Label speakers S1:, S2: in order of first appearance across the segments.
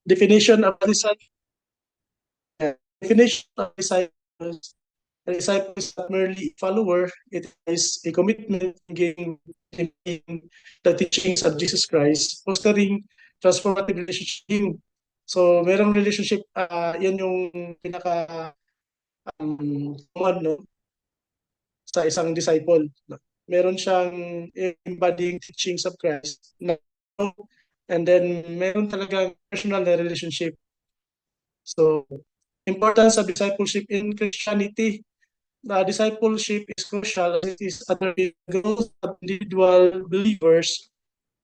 S1: definition of disciples. A disciple is not merely a follower, it is a commitment in the teachings of Jesus Christ, fostering transformative relationship. So, merong relationship, yan yung pinaka common, no, sa isang disciple. Meron siyang embodying teachings of Christ, and then meron talagang personal na relationship. So, importance of discipleship in Christianity. Discipleship is crucial as it is under the growth of individual believers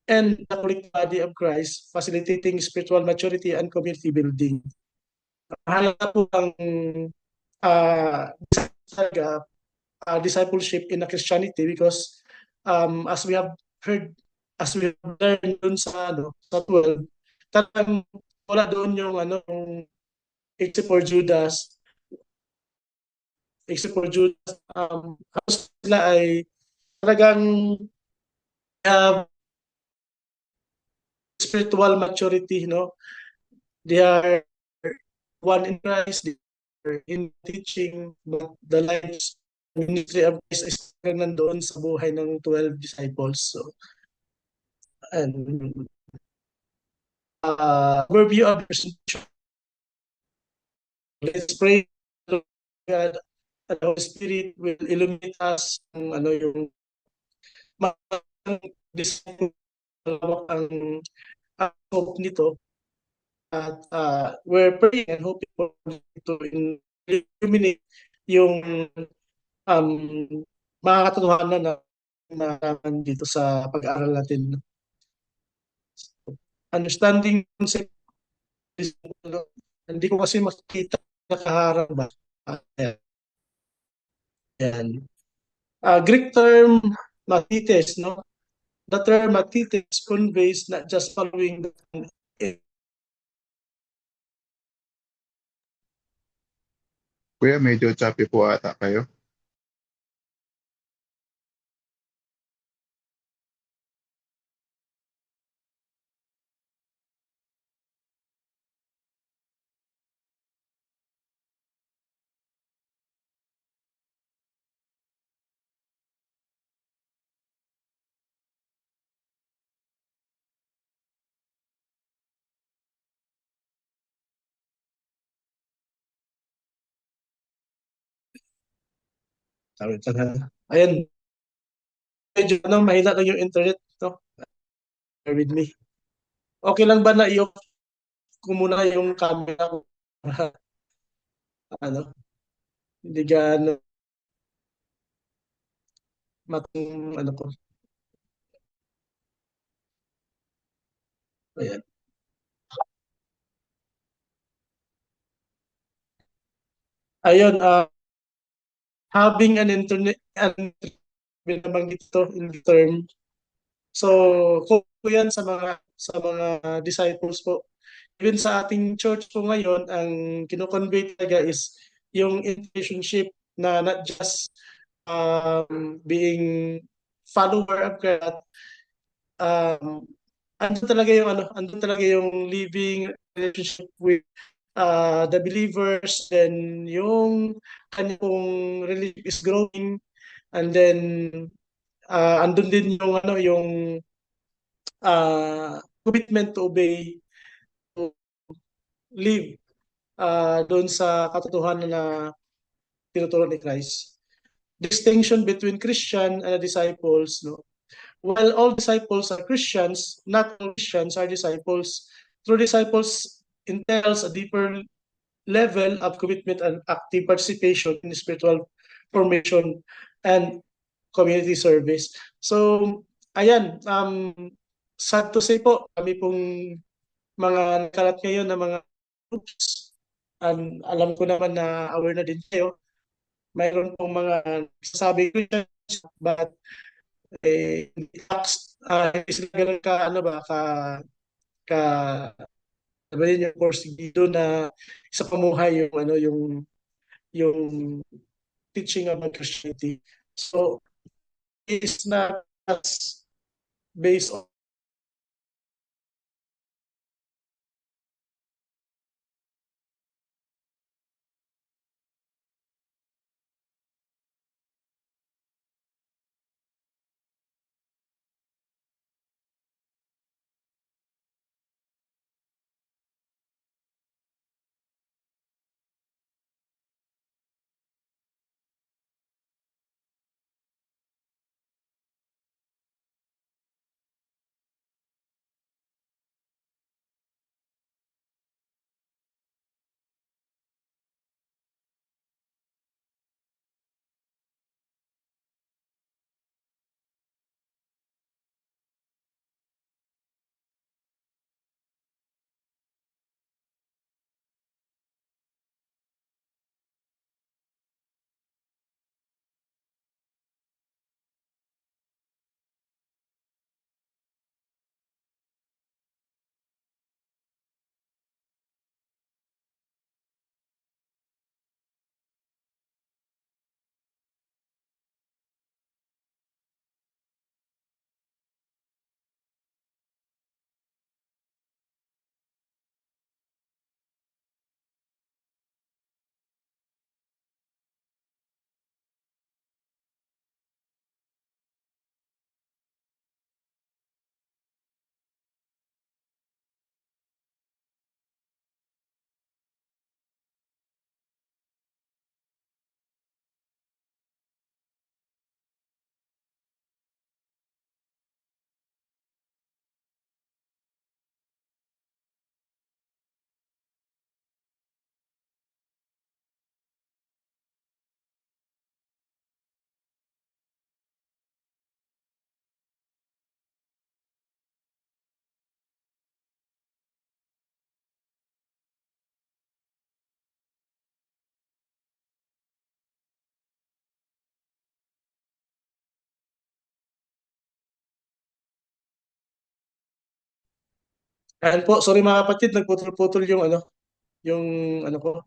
S1: and the collective body of Christ, facilitating spiritual maturity and community building. Mahalaga po ang uh, discipleship in a Christianity because as we have heard, as we have learned dun sa, sa 12, talagang wala doon yung, yung except for Judas, halos sila ay talagang spiritual maturity, no? They are one in Christ, they are in teaching, but the lives, ministry of Christ is nandoon sa buhay ng 12 disciples. So, and overview of presentation. Let's pray to God and the Holy Spirit will illuminate us kung ano yung disciple ang hope nito. At we're praying and hoping for to illuminate yung um, mga katotohanan na naraman dito sa pag-aaral natin. Understanding concept, hindi ko kasi makita nakaharap ba. Ayan. Ayan. Greek term matites, no? The term matites conveys not just following the
S2: Kuya, medyo choppy po ata kayo.
S1: Ayan, medyo mahina lang yung internet, no? Bear with me. Okay lang ba na i-off ko muna yung camera ko? ano, hindi gaano matong ano ko. Ayan. Ayun, having an internet, binabanggit ito in the term. So, kung yan sa mga disciples po. Even sa ating church po ngayon, ang kino-convey talaga is yung relationship na not just being follower of God, um, andun talaga yung living relationship with the believers, then yung kanyang relationship is growing, and then andun din yung commitment to obey, to live doon sa katotohanan na tinuturo ni Christ. Distinction between Christian and disciples, no? While all disciples are Christians, not all Christians are disciples. True disciples entails a deeper level of commitment and active participation in spiritual formation and community service. So, ayan, sad to say po, kami pong mga nakalat ngayon na mga groups, alam ko naman na aware na din kayo, mayroon pong mga sasabi ko but hindi sila ganun ka, ka, ano yun yung course dito na sa pamuhay yung, yung teaching about Christianity. So, it's not based on Ayan po, sorry mga kapatid, nagputol-putol yung yung ano ko,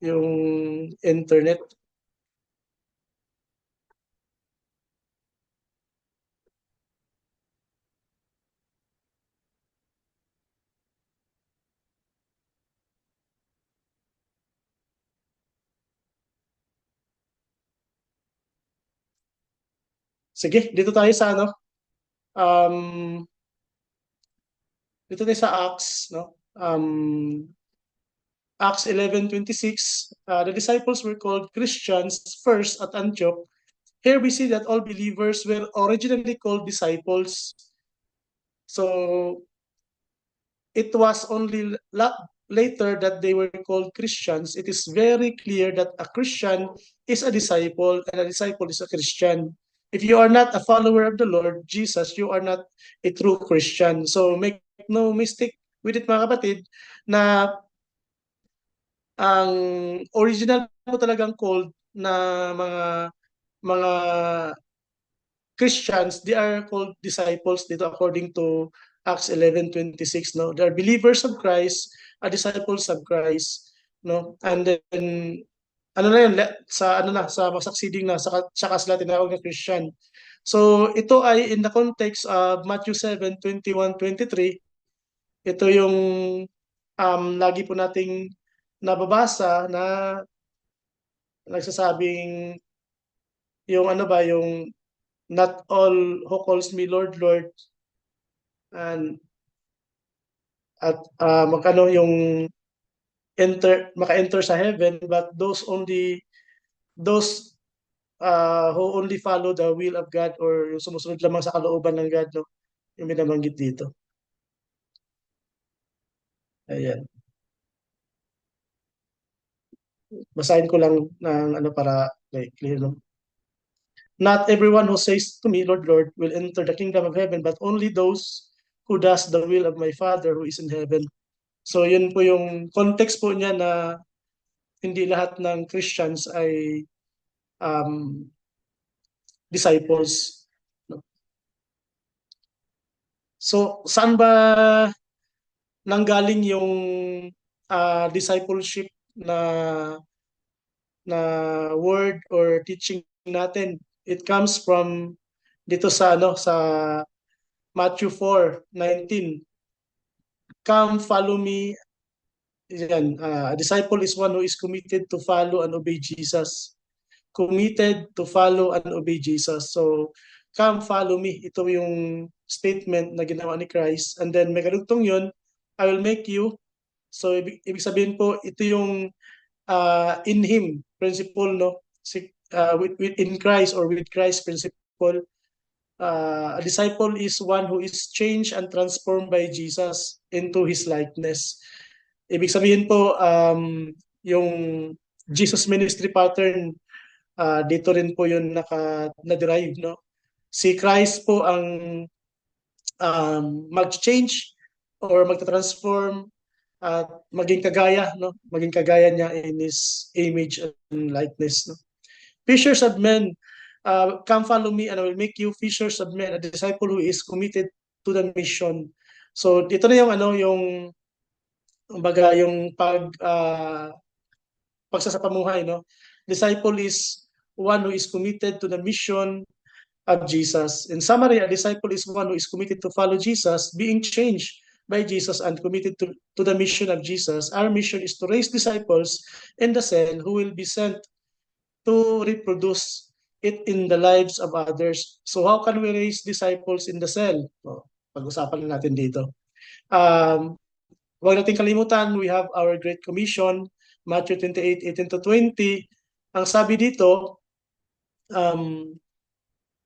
S1: yung internet. Sige, dito tayo sa um, dito tayo sa Acts, no? Acts 11:26, the disciples were called Christians first at Antioch. Here we see that all believers were originally called disciples. So it was only later that they were called Christians. It is very clear that a Christian is a disciple and a disciple is a Christian. If you are not a follower of the Lord Jesus, you are not a true Christian. So make no mistake with it mga kapatid na ang original mo talagang called na mga Christians, they are called disciples dito according to Acts 11:26, no? They are believers of Christ, disciples of Christ, no? And then ano na yun, sa ano na, sa succeeding na sa sila tinawag na Christian. So ito ay in the context of Matthew 7:21-23. Ito yung lagi po nating nababasa na nagsasabing yung ano ba, yung not all who calls me Lord, Lord, and at magkano yung maka-enter sa heaven, but those who only follow the will of God or yung sumusunod lamang sa kalooban ng God, no? Yung binabanggit dito. Ayan. Basahin ko lang ng ano para like, clear, no? Not everyone who says to me, Lord, Lord, will enter the kingdom of heaven, but only those who does the will of my Father who is in heaven. So yun po yung context po niya na hindi lahat ng Christians ay um, disciples. No? So saan ba nanggaling yung discipleship na word or teaching natin? It comes from dito sa sa Matthew 4:19. Come, follow me. Yan, a disciple is one who is committed to follow and obey Jesus. Committed to follow and obey Jesus. So, come follow me. Ito yung statement na ginawa ni Christ. And then may karugtong yun, I will make you. So, ibig sabihin po, ito yung in Him principle, no? In Christ or with Christ principle. A disciple is one who is changed and transformed by Jesus into His likeness. Ibig sabihin po, yung Jesus ministry pattern, dito rin po yun na-derive, no? Si Christ po ang mag-change or magta-transform at maging kagaya, no? Maging kagaya niya in His image and likeness, no? Fishers of men, come follow me and I will make you fishers of men, a disciple who is committed to the mission. So dito na yung yung kumbaga yung pagsasapamuhay, no? Disciple is one who is committed to the mission of Jesus. In summary, a disciple is one who is committed to follow Jesus, being changed by Jesus and committed to the mission of Jesus. Our mission is to raise disciples in the cell who will be sent to reproduce it in the lives of others. So how can we raise disciples in the cell? Pag-usapan natin dito. Huwag natin kalimutan, we have our Great Commission, Matthew 28:18-20. Ang sabi dito,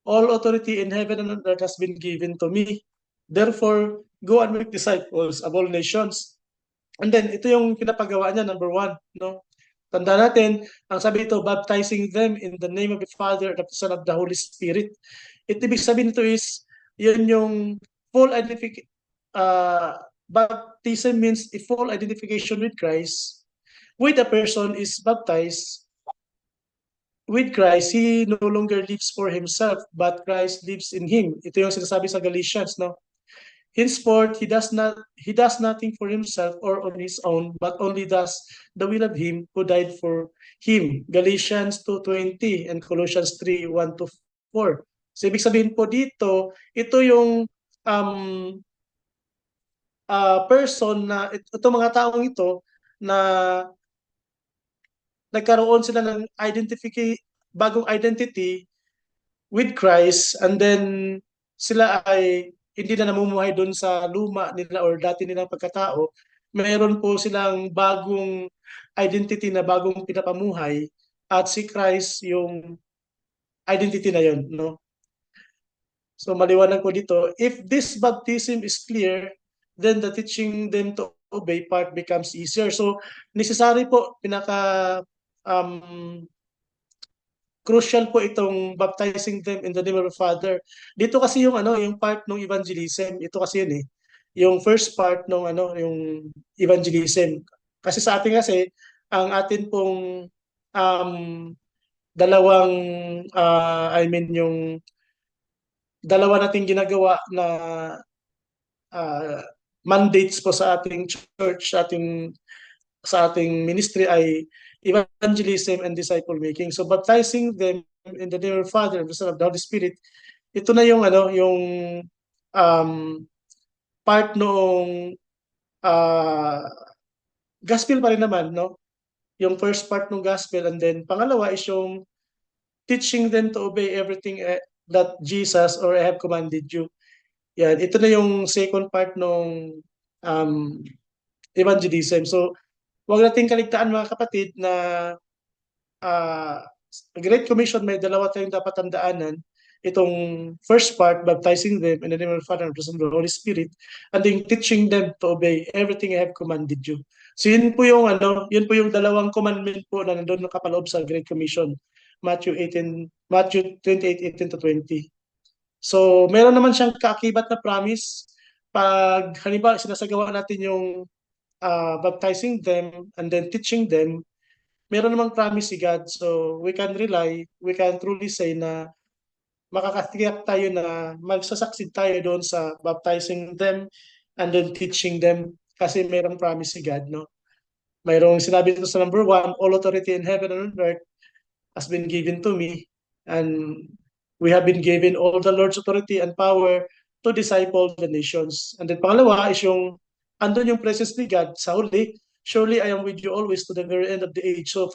S1: all authority in heaven and on earth has been given to me. Therefore, go and make disciples of all nations. And then, ito yung pinapagawa niya, number 1. No? Tanda natin, ang sabi ito, baptizing them in the name of the Father, of the Son, of the Holy Spirit. Ibig sabihin nito is, yun yung full identification. Baptism means a full identification with Christ. When a person is baptized with Christ, he no longer lives for himself, but Christ lives in him. Ito yung sinasabi sa Galatians, no? Henceforth, he does nothing for himself or on his own, but only does the will of him who died for him. Galatians 2:20 and Colossians 3:1 to 4. So ibig sabihin po dito, ito yung um, person na itong mga taong ito na nagkaroon sila ng bagong identity with Christ, and then sila ay hindi na namumuhay doon sa luma nila or dati nilang pagkatao. Meron po silang bagong identity na bagong pinapamuhay, at si Christ yung identity na yon, no? So maliwanag po dito, if this baptism is clear, then the teaching them to obey part becomes easier. So necessary po, um, crucial po itong baptizing them in the name of the Father. Dito kasi yung yung part ng evangelism. Ito kasi yun eh. Yung first part ng yung evangelism. Kasi sa atin kasi ang atin pong um, dalawang I mean yung dalawa nating ginagawa na uh, mandates po sa ating church, sa ating ministry ay evangelism and disciple making. So baptizing them in the name of the Father, the Son, of the Holy Spirit, ito na yung yung um, part noong uh, gospel pa rin naman, no? Yung first part ng gospel, and then pangalawa is yung teaching them to obey everything that Jesus or I have commanded you. Yan, ito na yung second part ng um, evangelism. So, huwag nating kaligtaan mga kapatid na uh, Great Commission, may dalawa tayong dapat tandaanan. Itong first part, baptizing them in the name of the Father and the Son and the Holy Spirit, and then teaching them to obey everything I have commanded you. So yun po yung dalawang commandment po na nandun nakapaloob sa Great Commission, Matthew 28:18 to 20. So meron naman siyang kaakibat na promise pag halimbawa sinasagawa natin yung baptizing them and then teaching them, meron namang promise si God. So we can truly say na makakatiyak tayo na magsasucceed tayo doon sa baptizing them and then teaching them kasi merong promise si God, no? Mayroong sinabi dito sa number 1, all authority in heaven and on earth has been given to me, and we have been given all the Lord's authority and power to disciple the nations. And then pangalawa is andun yung presence ni God sa huli, surely I am with you always to the very end of the age. So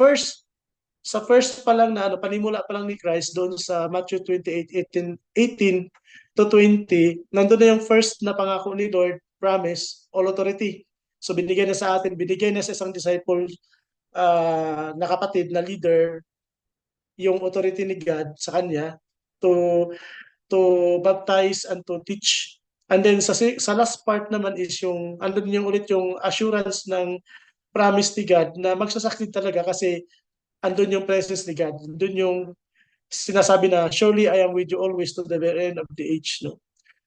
S1: sa first pa lang na panimula pa lang ni Christ doon sa Matthew 28:18 to 20, nandun na yung first na pangako ni Lord, promise, all authority. So binigay na sa atin, binigay na sa isang disciple na kapatid na leader yung authority ni God sa kanya to to baptize and to teach. And then sa last part naman is andun yung ulit yung assurance ng promise ni God na magsasucceed talaga kasi andun yung presence ni God. Andun yung sinasabi na, surely I am with you always to the very end of the age. No?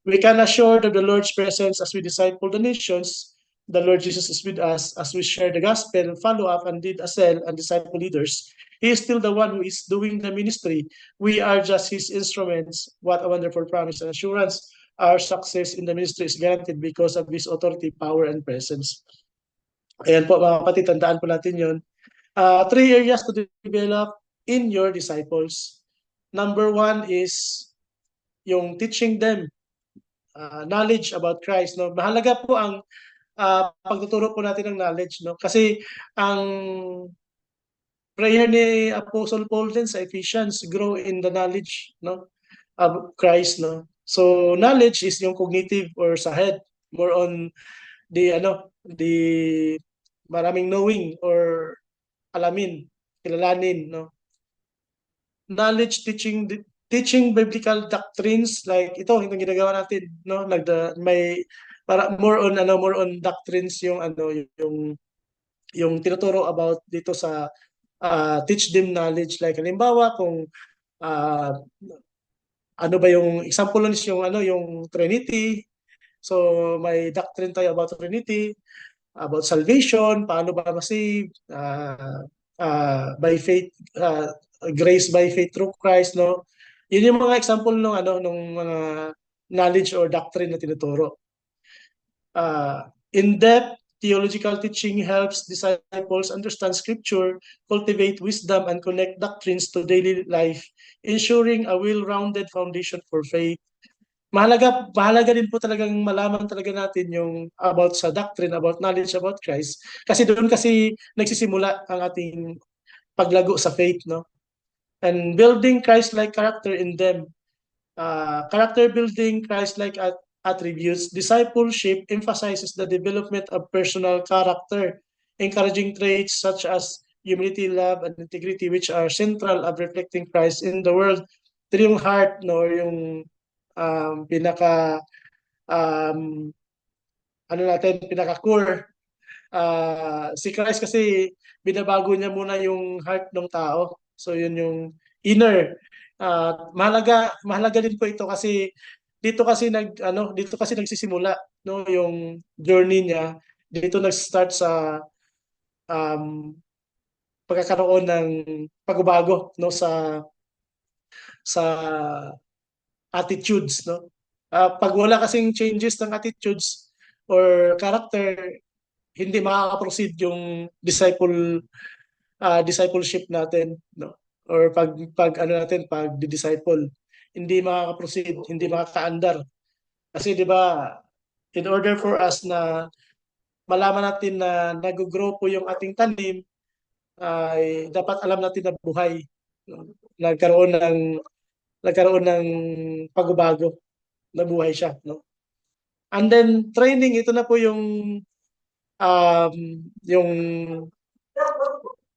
S1: We can assure of the Lord's presence as we disciple the nations. The Lord Jesus is with us as we share the gospel, follow up, and lead a cell and disciple leaders. He is still the one who is doing the ministry. We are just His instruments. What a wonderful promise and assurance. Our success in the ministry is guaranteed because of His authority, power, and presence. Ayan po mga kapatid, tandaan po natin yun. 3 areas to develop in your disciples. Number 1 is yung teaching them knowledge about Christ. No? Mahalaga po ang pagtuturo po natin ng knowledge. No? Kasi ang prayer ni Apostle Paul din sa Ephesians, grow in the knowledge, no, of Christ. No? So knowledge is yung cognitive or sa head, more on the maraming knowing or alamin, kilalanin, no? Knowledge, teaching biblical doctrines, like itong ginagawa natin, no? May para more on doctrines yung yung tinuturo about dito sa teach them knowledge, like halimbawa kung uh, ano ba yung example nun is yung Trinity. So may doctrine tayo about Trinity, about salvation, paano ba ma-save, by faith, grace by faith through Christ, no? Yun yung mga example ng mga knowledge or doctrine na tinuturo. In-depth theological teaching helps disciples understand scripture, cultivate wisdom, and connect doctrines to daily life, ensuring a well-rounded foundation for faith. Mahalaga din po talagang malaman talaga natin yung about sa doctrine, about knowledge about Christ. Kasi doon kasi nagsisimula ang ating paglago sa faith, no? And building Christ-like character in them. Character building Christ-like attributes. Discipleship emphasizes the development of personal character, encouraging traits such as humility, love, and integrity, which are central of reflecting Christ in the world. Ito yung heart, no, yung pinaka um, pinaka-core. Si Christ kasi binabago niya muna yung heart ng tao. So yun yung inner. Mahalaga din po ito kasi dito kasi nagsisimula, no, yung journey niya. Dito nag-start sa um, pagkakaroon ng pagbabago, no, sa attitudes, no. Pag wala kasing changes ng attitudes or character, hindi makaka-proceed yung discipleship natin, no, or pag disciple, hindi makaka-proceed, hindi makakaandar kasi 'di ba, in order for us na malaman natin na nag-grow po yung ating tanim, ay dapat alam natin na buhay, no? Nagkaroon ng pagbabago, na buhay siya, no. And then training, ito na po yung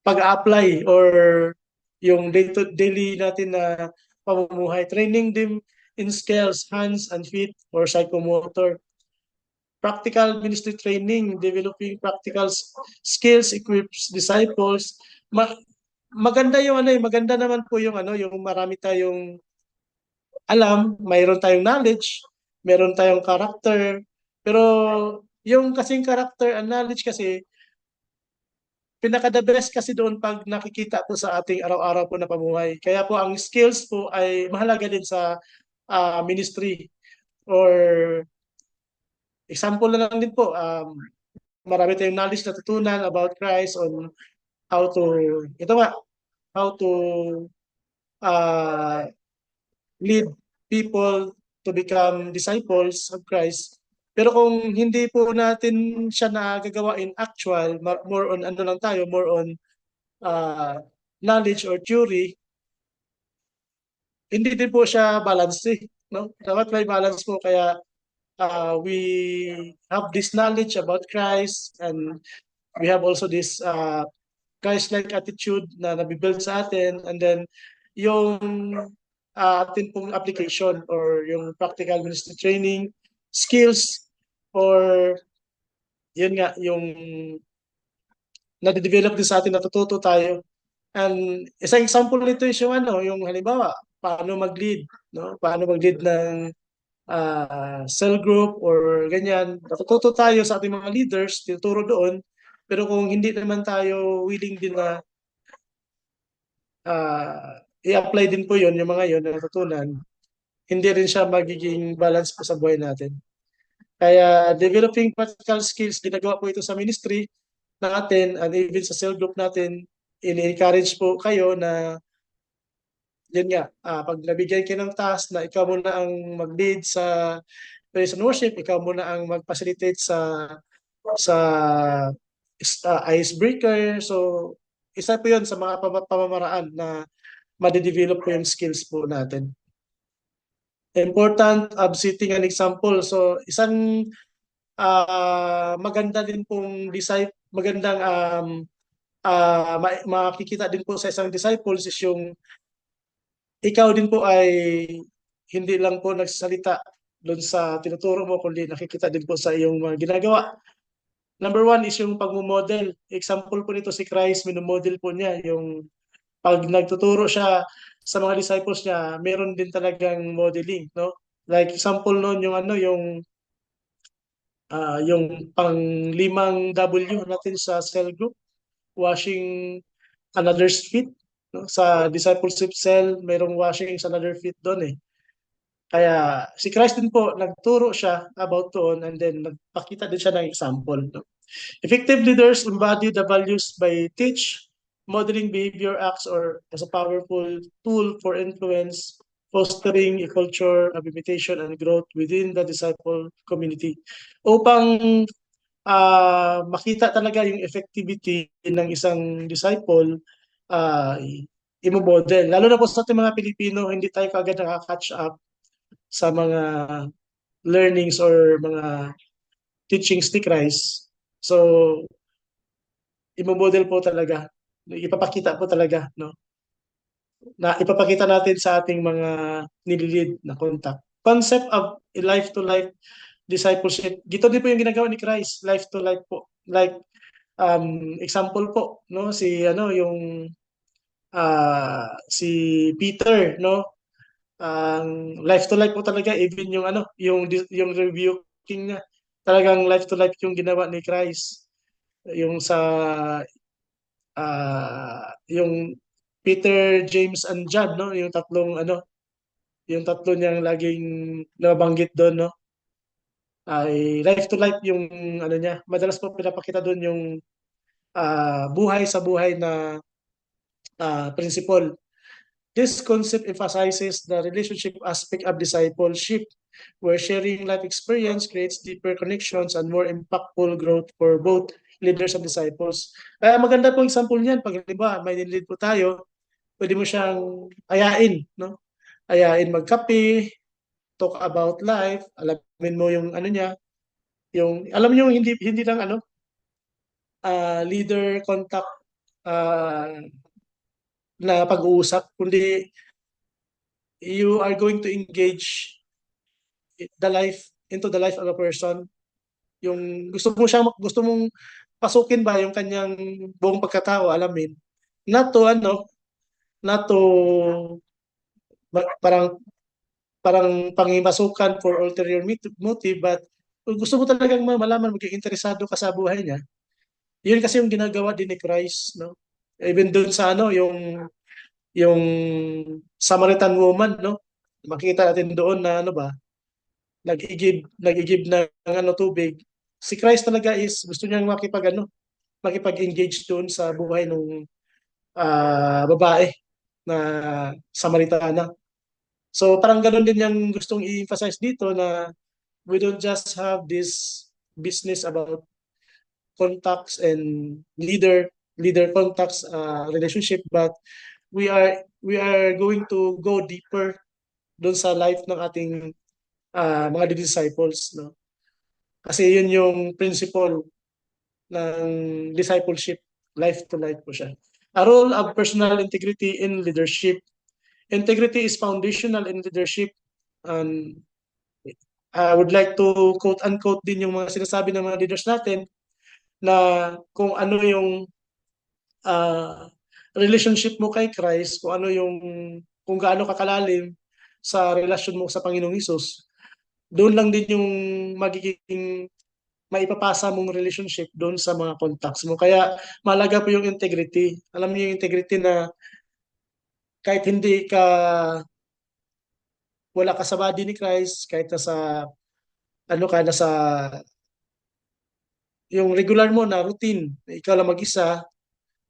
S1: pag-apply or yung daily natin na pamumuhay. Training them in skills, hands and feet or psychomotor. Practical ministry training, developing practical skills, equips disciples. Maganda yung maganda naman po yung yung marami tayong alam, mayroon tayong knowledge, meron tayong character, pero yung kasing character and knowledge kasi pinaka-the best kasi doon pag nakikita po sa ating araw-araw po na pamuhay. Kaya po ang skills po ay mahalaga din sa ministry. Or example na lang din po, marami tayong knowledge na tutunan about Christ on how to, ito nga, how to uh, lead people to become disciples of Christ. Pero kung hindi po natin siya nagagawa in actual, more on lang tayo, more on knowledge or theory, hindi din po siya balance, no? Dapat may balance po, kaya we have this knowledge about Christ, and we have also this Christ-like attitude na nabibuild sa atin, and then yung atin pong application or yung practical ministry training skills, or yun nga yung nade-develop din sa atin, natututo tayo. And isang example nito is yung halimbawa, paano mag-lead, no? Paano mag-lead ng cell group or ganyan. Natututo tayo sa ating mga leaders, tinuturo doon. Pero kung hindi naman tayo willing din na i-apply din po yun, yung mga yun na natutunan, hindi rin siya magiging balance po sa buhay natin. Kaya developing practical skills, ginagawa po ito sa ministry natin and even sa cell group natin. In-encourage po kayo na yun nga, pag nabigyan kayo ng task na ikaw muna ang mag-lead sa praise and worship, ikaw muna ang mag-facilitate sa icebreaker. So, isa po yun sa mga pamamaraan na madidevelop po yung skills po natin. Important of setting an example. So, isang maganda din pong magandang makikita din po sa isang disciples is yung ikaw din po ay hindi lang po nagsasalita doon sa tinuturo mo, kundi nakikita din po sa iyong mga ginagawa. Number one is yung pagmumodel. Example po nito si Christ, minumodel po niya. Yung pag nagtuturo siya sa mga disciples niya, meron din talagang modeling, no? Like example noon yung yung pang-5 W natin sa cell group, washing another's feet, no? Sa discipleship cell, mayroong washing sa another feet doon eh. Kaya si Christ din po, nagturo siya about doon and then nagpakita din siya ng example. No? Effective leaders embody the values by teach, modeling behavior acts or as a powerful tool for influence, fostering a culture of imitation and growth within the disciple community. Upang makita talaga yung effectivity ng isang disciple, uh, i-model. Lalo na po sa ating mga Pilipino, hindi tayo kagad nakaka-catch up sa mga learnings or mga teachings ni Christ. So, i-model po talaga, ipapakita po talaga, no? Na ipapakita natin sa ating mga nililid na contact. Concept of life-to-life discipleship. Gito din po yung ginagawa ni Christ, life-to-life po. Like, example po, no? Si, si Peter, no? Ang life-to-life po talaga, even yung rebuking niya. Talagang life-to-life yung ginawa ni Christ. Yung sa yung Peter, James, and John, no? Yung tatlo niyang laging nabanggit doon, no? Ay life to life yung niya. Madalas po pinapakita doon yung buhay sa buhay na principle. This concept emphasizes the relationship aspect of discipleship, where sharing life experience creates deeper connections and more impactful growth for both leaders and disciples. Kaya maganda po example niyan. Pag halimbawa, may nilid po tayo, pwede mo siyang ayain, no? Ayain magkape, talk about life, alamin mo yung niya, alam niyo hindi lang leader contact uh, na pag-uusap, kundi you are going to engage into the life of a person. Yung gusto mong pasukin ba yung kanyang buong pagkatao, alamin. Not to not to parang pangimasukan for ulterior motive, but kung gusto mo talagang malaman, maging interesado ka sa buhay niya, yun kasi yung ginagawa din ni Christ, no? Even doon sa yung Samaritan woman, no? Makita natin doon na nag-igib ng tubig. Si Christ talaga is gusto niyang makipag-engage doon sa buhay ng babae na Samaritana. So parang ganun din yung gustong i-emphasize dito na we don't just have this business about contacts and leader contacts relationship, but we are going to go deeper doon sa life ng ating mga disciples, no? Kasi yun yung principle ng discipleship, life to life po siya. A role of personal integrity in leadership. Integrity is foundational in leadership, and I would like to quote unquote din yung mga sinasabi ng mga leaders natin na kung ano yung uh, relationship mo kay Christ, kung gaano kakalalim sa relasyon mo sa Panginoong Hesus, doon lang din yung magiging maipapasa mong relationship doon sa mga contacts mo. Kaya malaga po yung integrity. Alam niyo yung integrity na kahit hindi ka wala ka sa body ni Christ, kahit nasa yung regular mo na routine, ikaw lang mag-isa,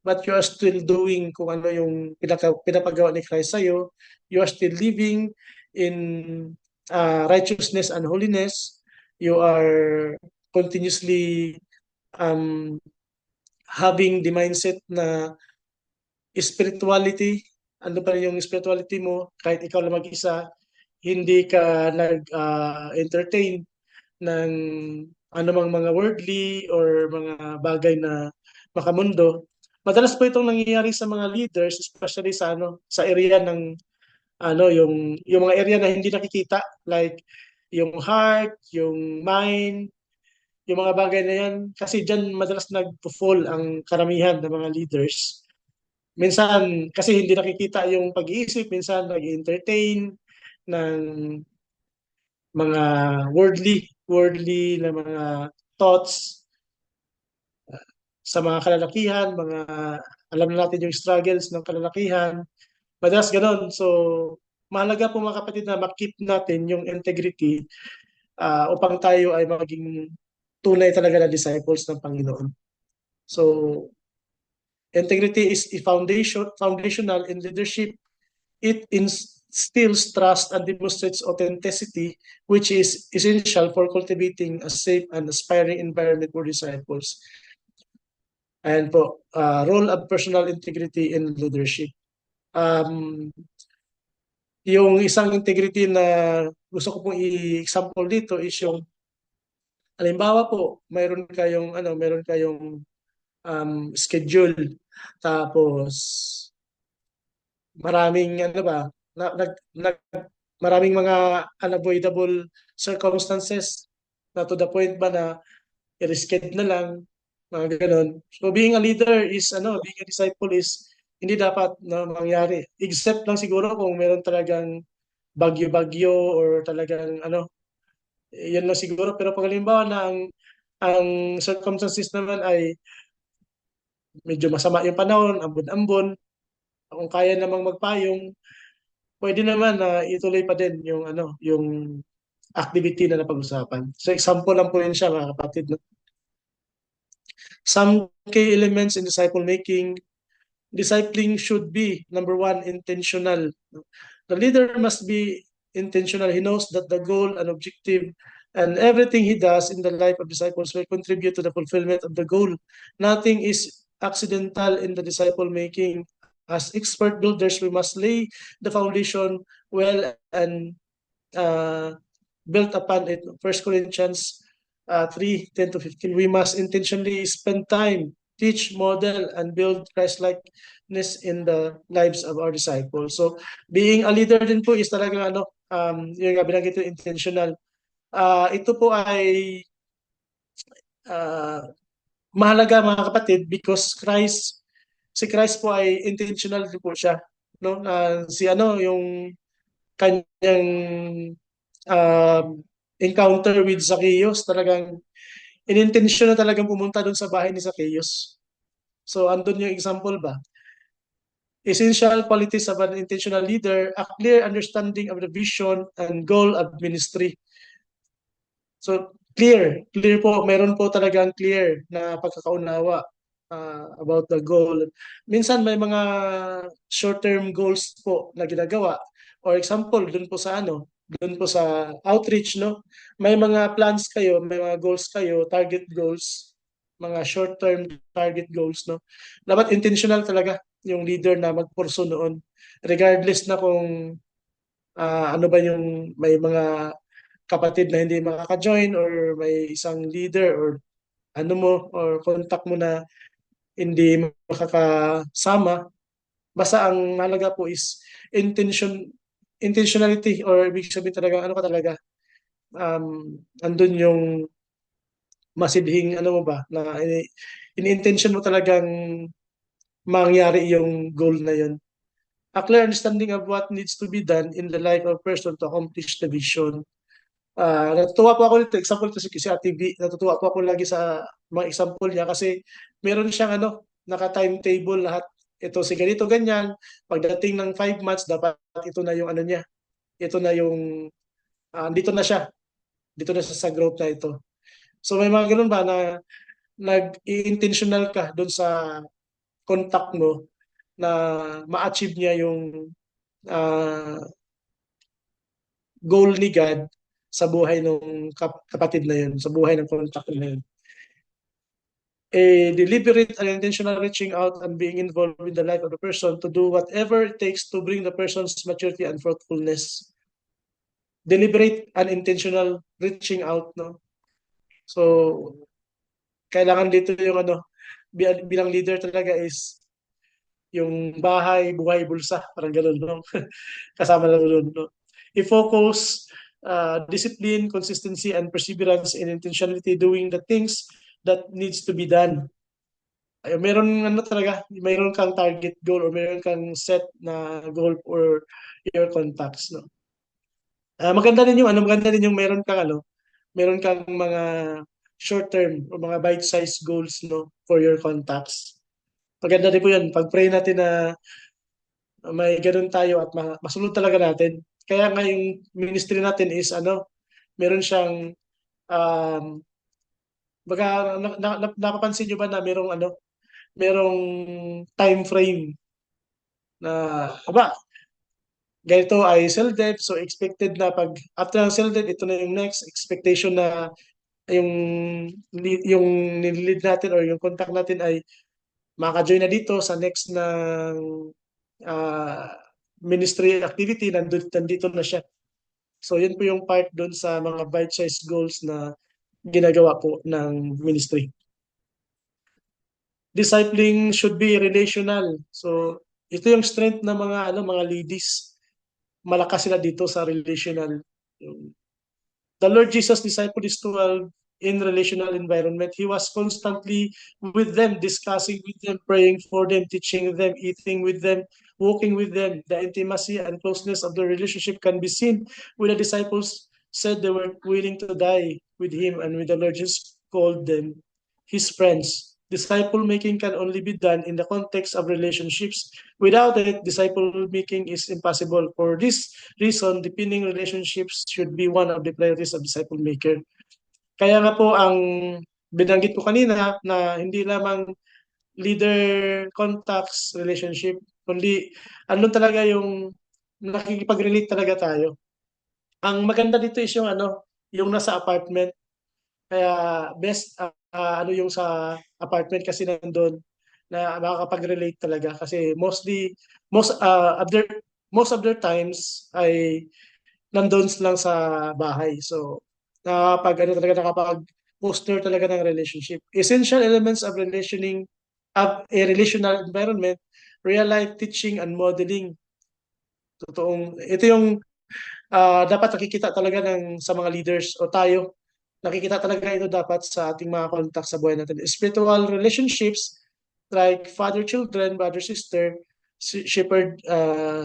S1: but you are still doing kung ano yung pinapagawa ni Christ sa'yo. You are still living in righteousness and holiness. You are continuously um, having the mindset na spirituality, ano pa rin yung spirituality mo, kahit ikaw lang mag-isa, hindi ka nag-entertain ng anumang mga worldly or mga bagay na makamundo. Madalas po itong nangyayari sa mga leaders, especially sa area ng yung mga area na hindi nakikita, like yung heart, yung mind, yung mga bagay na yan, kasi diyan madalas nagpo-fall ang karamihan ng mga leaders. Minsan kasi hindi nakikita yung pag-iisip, minsan nag-entertain ng mga worldly na mga thoughts sa mga kalalakihan, alam na natin yung struggles ng kalalakihan. Madalas ganon. So, mahalaga po mga kapatid na makip natin yung integrity upang tayo ay maging tunay talaga na disciples ng Panginoon. So, integrity is a foundational in leadership. It instills trust and demonstrates authenticity, which is essential for cultivating a safe and aspiring environment for disciples. And po, role of personal integrity in leadership. Yung isang integrity na gusto ko pong i-example dito is yung halimbawa po, meron kayong schedule, tapos maraming ano ba, maraming mga unavoidable circumstances na to the point ba na i-reschedule na lang, mga ganun. So being a leader is being a disciple is hindi dapat na mangyari. Except lang siguro kung meron talagang bagyo-bagyo or talagang yun lang siguro. Pero pag halimbawa na ang circumstances naman ay medyo masama yung panahon, ambon-ambon, kung kaya namang magpayong, pwede naman na ituloy pa din yung activity na napag-usapan. So example lang po yun siya mga kapatid. No? Some key elements in disciple making. Discipling should be, number one, intentional. The leader must be intentional. He knows that the goal and objective and everything he does in the life of disciples will contribute to the fulfillment of the goal. Nothing is accidental in the disciple making. As expert builders, we must lay the foundation well and built upon it. 1 Corinthians 3:10-15. We must intentionally spend time, teach, model, and build Christ-likeness in the lives of our disciples. So, being a leader din po is talaga yung binanggit yung intentional. Ito po ay mahalaga mga kapatid because si Christ po ay intentional din po siya. No? Yung kanyang encounter with Zacchaeus, talagang inintensyon na talagang pumunta doon sa bahay ni Zacchaeus. So, andun yung example ba? Essential qualities of an intentional leader, a clear understanding of the vision and goal of ministry. So, clear po, meron po talagang clear na pagkakaunawa about the goal. Minsan may mga short-term goals po na ginagawa. For example, doon po sa outreach, no? May mga plans kayo, may mga goals kayo, target goals, mga short-term target goals, no? Dapat intentional talaga yung leader na magpurso noon. Regardless na kung ano ba yung may mga kapatid na hindi makaka-join or may isang leader or or contact mo na hindi makakasama. Basta ang mahalaga po is intentionality or ibig sabihin talaga ka talaga andun yung masidhing mo ba na in-intention mo talagang mangyari yung goal na yun. A clear understanding of what needs to be done in the life of a person to accomplish the vision. Natutuwa po ako dito, example to si Ate V, natutuwa po ako lagi sa mga example niya kasi meron siyang naka-timetable lahat. Ito si ganito ganyan, pagdating ng 5 months dapat ito na yung niya. Ito na yung dito na siya. Dito na siya sa group na ito. So may mga ganun ba na nag-intentional ka doon sa contact mo na ma-achieve niya yung goal ni God sa buhay ng kapatid na yun, sa buhay ng contact na yun. A deliberate and intentional reaching out and being involved in the life of the person to do whatever it takes to bring the person's maturity and fruitfulness. Deliberate and intentional reaching out, no? So, kailangan dito yung bilang leader talaga is yung bahay, buhay, bulsa, parang gano'n, no? Kasama lang doon, no? I-focus, discipline, consistency, and perseverance in intentionality doing the things that needs to be done. Ay, meron talaga, meron kang target goal or meron kang set na goal for your contacts, no? Maganda din yung meron kang mga short term o mga bite-sized goals, no, for your contacts. Maganda din po 'yan. Pag-pray natin na may ganun tayo at masunod talaga natin. Kaya nga yung ministry natin is meron siyang um, baga, napapansin nyo ba na merong time frame na aba, ganito ay cell dev, so expected na pag after ng cell-dev, ito na yung next expectation na yung yung nililid natin or yung contact natin ay maka-join na dito sa next ng ah, ministry activity, nandito na siya. So yun po yung part doon sa mga bite-sized goals na ginagawa po ng ministry. Discipling should be relational. So ito yung strength ng mga leaders. Malakas sila dito sa relational. The Lord Jesus discipled his 12 in relational environment. He was constantly with them, discussing with them, praying for them, teaching them, eating with them, walking with them. The intimacy and closeness of the relationship can be seen when the disciples said they were willing to die with him, and when the Lord Jesus called them his friends. Disciple making can only be done in the context of relationships. Without it, disciple making is impossible. For this reason, deepening relationships should be one of the priorities of disciple maker. Kaya nga po ang binanggit ko kanina na hindi lamang leader contacts relationship, kundi ano talaga yung nakikipag-relate talaga tayo. Ang maganda dito is yung nasa apartment. Kaya best yung sa apartment kasi nandun na makakapag-relate talaga kasi most of their times ay nandun lang sa bahay. So nakapag poster talaga ng relationship. Essential elements of a relational environment, real life teaching and modeling. Ito yung dapat nakikita talaga sa mga leaders o tayo. Nakikita talaga ito dapat sa ating mga contact sa buhay natin. Spiritual relationships like father-children, brother-sister, shepherd,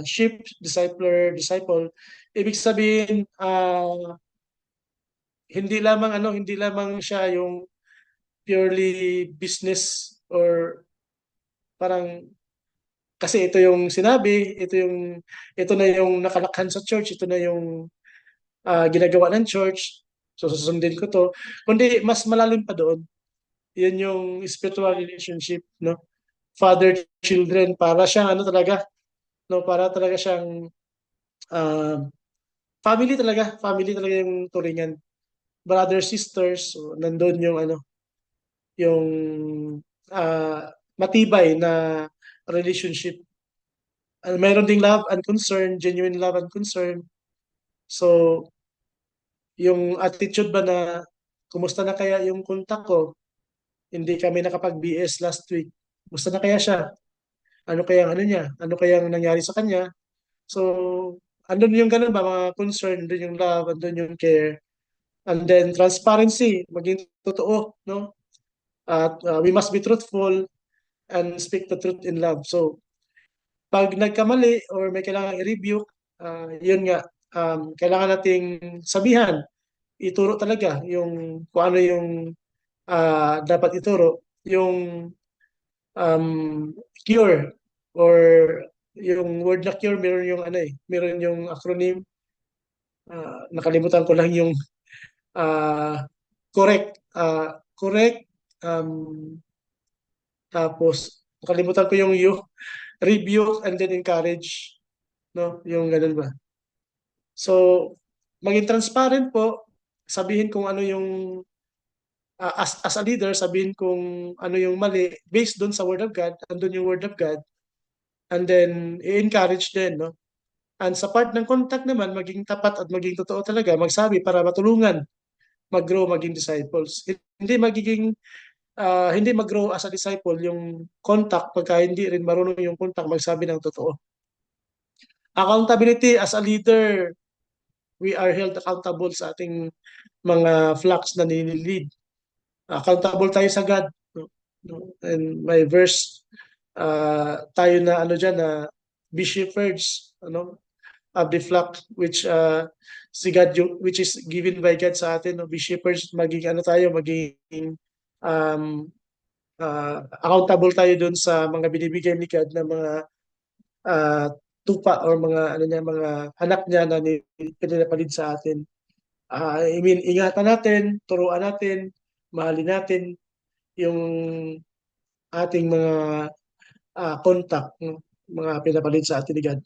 S1: sheep, discipler, disciple. Ibig sabihin, hindi lamang siya yung purely business or parang kasi ito na yung nakalakhan sa church, ito na yung ginagawa ng church, so susundin ko to. Kundi mas malalim pa doon. Yun yung spiritual relationship, no? Father-children, para siyang talaga, no? Para talaga siyang uh, family talaga yung turingan. Brothers, sisters, so nandun yung matibay na relationship. Mayroon ding love and concern, genuine love and concern. So, yung attitude ba na, kumusta na kaya yung kontak ko? Hindi kami nakapag-BS last week. Kumusta na kaya siya? Ano kaya niya? Ano kaya nangyari sa kanya? So, andun yung ganun ba, mga concern, andun yung love, andun yung care. And then transparency, maging totoo, no? At we must be truthful and speak the truth in love. So, pag nagkamali or may kailangan i-review, yun nga, kailangan nating sabihan, ituro talaga yung kung ano yung dapat ituro. Yung cure or yung word na cure, meron yung acronym. Nakalimutan ko lang yung correct. Correct. Tapos, nakalimutan ko yung review and then encourage. No? Yung ganun ba? So, maging transparent po, sabihin kung ano yung, as a leader, sabihin kung ano yung mali, based doon sa Word of God, andun yung Word of God, and then i-encourage din, no? And sa part ng contact naman, maging tapat at maging totoo talaga, magsabi para matulungan, mag-grow, maging disciples. Hindi mag-grow as a disciple yung contact pagka hindi rin marunong yung contact magsabi ng totoo. Accountability as a leader, we are held accountable sa ating mga flocks na nililid. Accountable tayo sa God. No? No? And may verse tayo na dyan na be shepherds of the flock which is given by God sa atin. No? Be shepherds, maging accountable tayo dun sa mga binibigay ni God na mga tupa or mga ano niya, mga anak niya na pinapalid sa atin. I mean, ingatan natin, turuan natin, mahalin natin yung ating mga contact, no? Mga pinapalid sa atin ni God.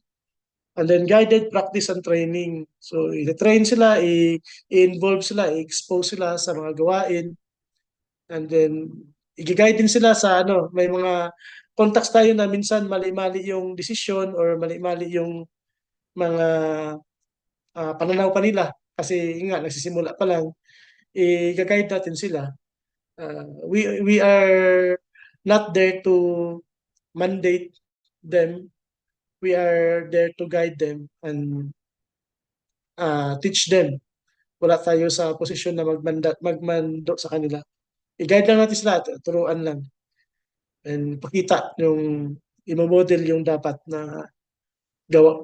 S1: And then guided practice and training. So, i-train sila, i-involve sila, i-expose sila sa mga gawain. And then, i-guide din sila sa ano, may mga contacts tayo na minsan mali-mali yung decision or mali-mali yung mga pananaw pa nila. Kasi yun nga, nagsisimula pa lang, i-guide natin sila. We are not there to mandate them. We are there to guide them and teach them. Wala tayo sa posisyon na magmando sa kanila. I-guide lang natin sila at turuan lang. And pakita yung i-model yung dapat na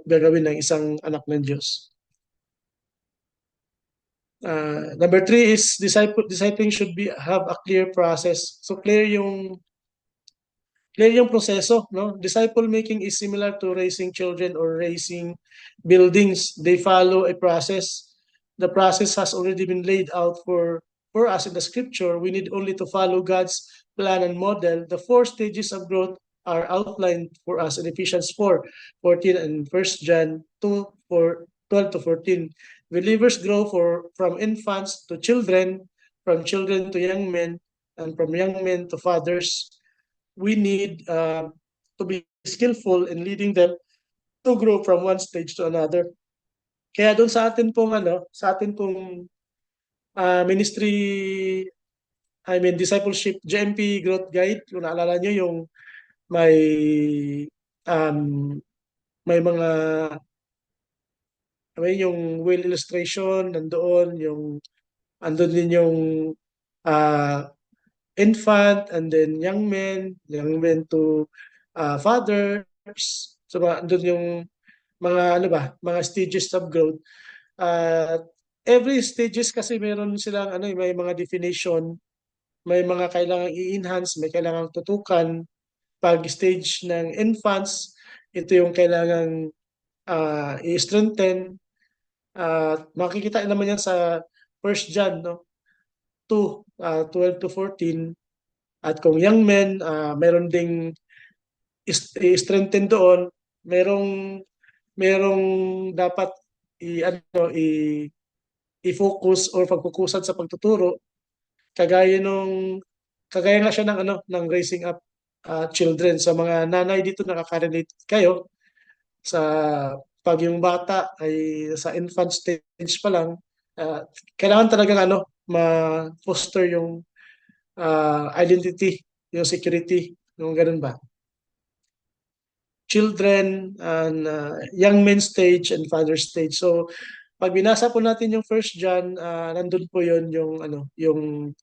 S1: gagawin ng isang anak ng Diyos. Number 3 is discipling should have a clear process. So clear yung proseso, no? Disciple making is similar to raising children or raising buildings. They follow a process. The process has already been laid out for us in the scripture. We need only to follow God's plan and model. The 4 stages of growth are outlined for us in Ephesians 4:14 and 1 John 2:12 to 14. Believers grow from infants to children, from children to young men, and from young men to fathers. We need to be skillful in leading them to grow from one stage to another. Kaya doon sa atin pong sa atin pong ministry, I mean discipleship JMP Growth Guide, kung naalala nyo yung may um, may mga yung whale illustration nandoon, yung andun din yung uh, infant and then young men to fathers. So andun yung mga mga stages of growth. Every stages kasi meron silang may mga definition, may mga kailangang i-enhance, may kailangang tutukan. Pag stage ng infants, ito yung kailangang i-strengthen. Makikita naman yan sa 1 John 2:12 to 14. At kung young men, meron ding i-strengthen doon, merong dapat i-focus or pagkukusan sa pagtuturo, kagaya nga siya ng raising up children. Sa mga nanay dito, nakaka-relate kayo sa pag yung bata ay sa infant stage pa lang, kailangan talagang ma-foster yung identity, yung security, yung ganun ba? Children and young men stage and father stage. So pag binasa po natin yung 1 John, nandun po yun yung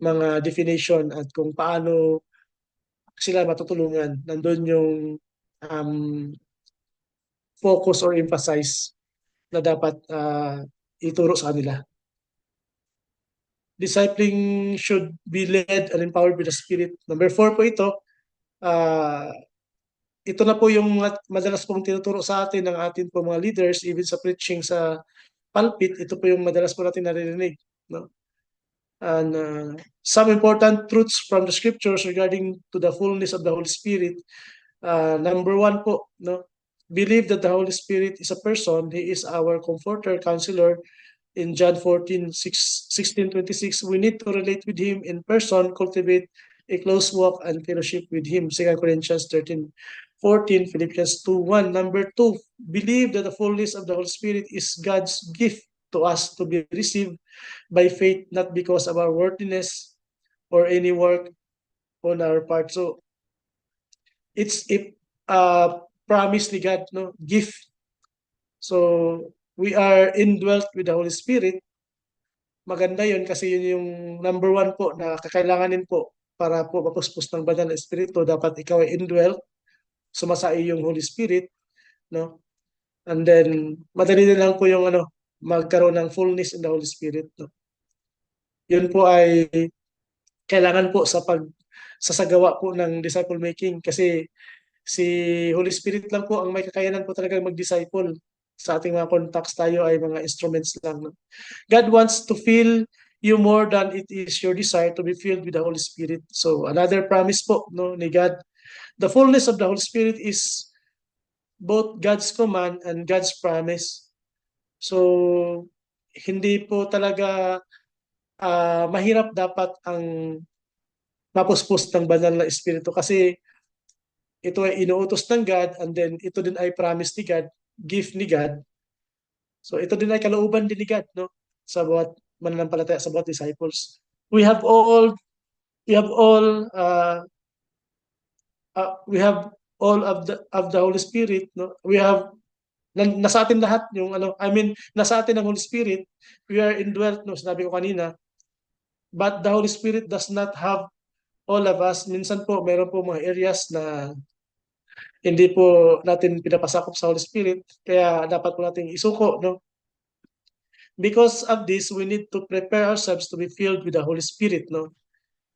S1: mga definition at kung paano sila matutulungan. Nandun yung focus or emphasize na dapat ituro sa kanila. Discipling should be led and empowered by the Spirit. Number 4 po ito. Ito na po yung madalas pong tinuturo sa atin ng ating po mga leaders, even sa preaching sa pulpit. Ito po yung madalas po natin naririnig. No? And some important truths from the scriptures regarding to the fullness of the Holy Spirit. Number 1 po, no? Believe that the Holy Spirit is a person. He is our comforter, counselor. In John 14:16-26, we need to relate with Him in person, cultivate a close walk and fellowship with Him. 2 Corinthians 13:14, Philippians 2:1. Number 2, believe that the fullness of the Holy Spirit is God's gift to us to be received by faith, not because of our worthiness or any work on our part. So, it's a promise ni God, no? Gift. So, we are indwelt with the Holy Spirit. Maganda yun kasi yun yung number 1 po na kakailanganin po para po mapuspos ng banal na espiritu. Dapat ikaw ay indwelt, sumasai yung Holy Spirit, no? And then madali na lang po yung magkaroon ng fullness in the Holy Spirit, no? Yun po ay kailangan po sa sasagawa po ng disciple making kasi Si Holy Spirit lang po ang may kakayanan po talaga mag-disciple. Sa ating mga contacts, tayo ay mga instruments lang. No? God wants to fill you more than it is your desire to be filled with the Holy Spirit. So another promise po no, ni God. The fullness of the Holy Spirit is both God's command and God's promise. So hindi po talaga mahirap dapat ang mapuspos ng banal na Espiritu kasi ito ay inuutos ng God and then ito din ay promise ni God, gift ni God. So ito din ay kalooban din ni God no sa bawat mananampalataya, sa bawat disciples. We have all we have all we have all of the Holy Spirit no. We have nasa atin lahat yung nasa atin ang Holy Spirit. We are indwelt no, sinabi ko kanina. But the Holy Spirit does not have all of us. Minsan po meron po mga areas na hindi po natin pinapasakop sa Holy Spirit, kaya dapat po nating isuko, no? Because of this, we need to prepare ourselves to be filled with the Holy Spirit, no?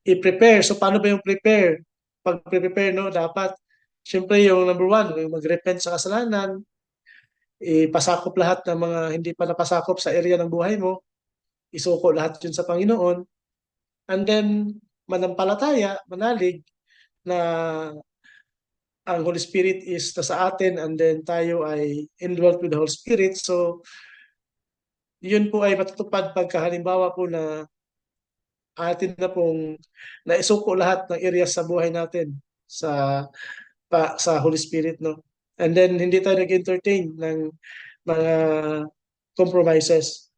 S1: I-prepare. So, paano ba yung prepare? Pag-prepare, no, dapat, syempre yung number one, yung mag-repent sa kasalanan, ipasakop lahat ng mga hindi pa napasakop sa area ng buhay mo, isuko lahat yun sa Panginoon, and then, manampalataya, manalig, na ang Holy Spirit is nasa atin and then tayo ay indwelt with the Holy Spirit. So, yun po ay matutupad pagka halimbawa po na atin na pong naisuko lahat ng areas sa buhay natin sa Holy Spirit, no? And then, hindi tayo nag-entertain ng mga compromises.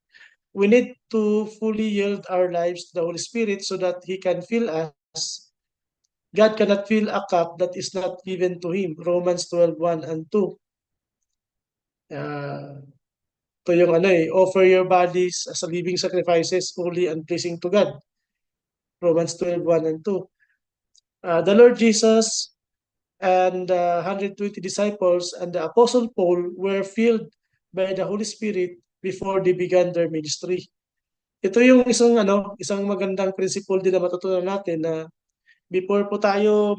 S1: We need to fully yield our lives to the Holy Spirit so that He can fill us. God cannot fill a cup that is not given to Him. Romans 12:1 and 2. Ito yung offer your bodies as a living sacrifices, holy and pleasing to God. Romans 12:1 and 2. The Lord Jesus and the 120 disciples and the Apostle Paul were filled by the Holy Spirit before they began their ministry. Ito yung isang magandang principle din na matutunan natin na before po tayo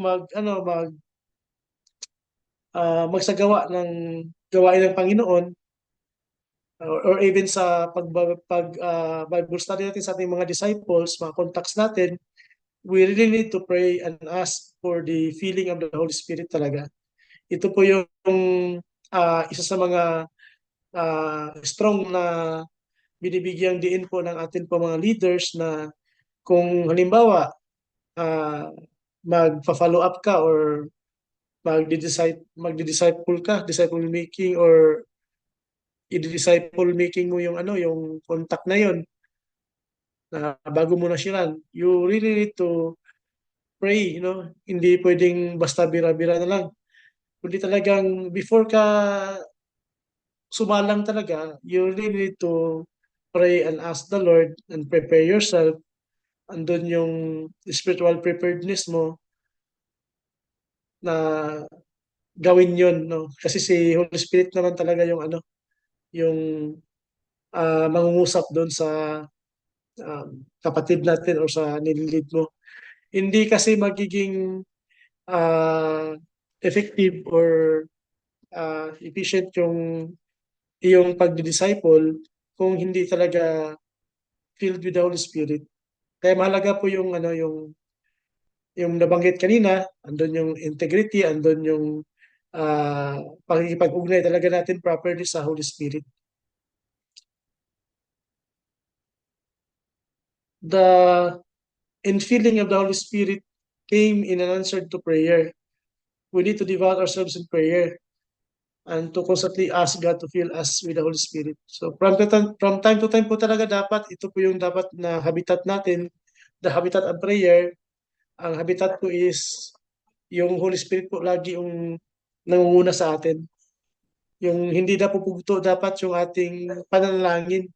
S1: magsagawa ng gawain ng Panginoon, or even sa Bible study natin sa ating mga disciples, mga contacts natin, we really need to pray and ask for the filling of the Holy Spirit talaga. Ito po yung isa sa mga strong na binibigyang diin po ng atin po mga leaders na kung halimbawa magpa-follow up ka or magdi-disciple ka, disciple making, or i-disciple making mo yung contact na yon na bago mo na siya, you really need to pray, hindi pwedeng basta bira-bira na lang. Kundi talagang before ka sumalang talaga, you really need to pray and ask the Lord and prepare yourself. Andun yung spiritual preparedness mo na gawin yon, no? Kasi si Holy Spirit naman talaga yung mangungusap doon sa kapatid natin o sa nililid mo. Hindi kasi magiging effective or efficient yung iyong pagdi-disciple kung hindi talaga filled with the Holy Spirit. Kaya mahalaga po yung nabanggit kanina, andun yung integrity, andun yung pakikipag-ugnay talaga natin properly sa Holy Spirit. The infilling of the Holy Spirit came in an answer to prayer. We need to devote ourselves in prayer and to constantly ask God to fill us with the Holy Spirit. So from time to time po talaga dapat, ito po yung dapat na habitat natin, the habitat of prayer. Ang habitat po is yung Holy Spirit po lagi yung nangunguna sa atin. Yung hindi na pupugto dapat yung ating pananalangin.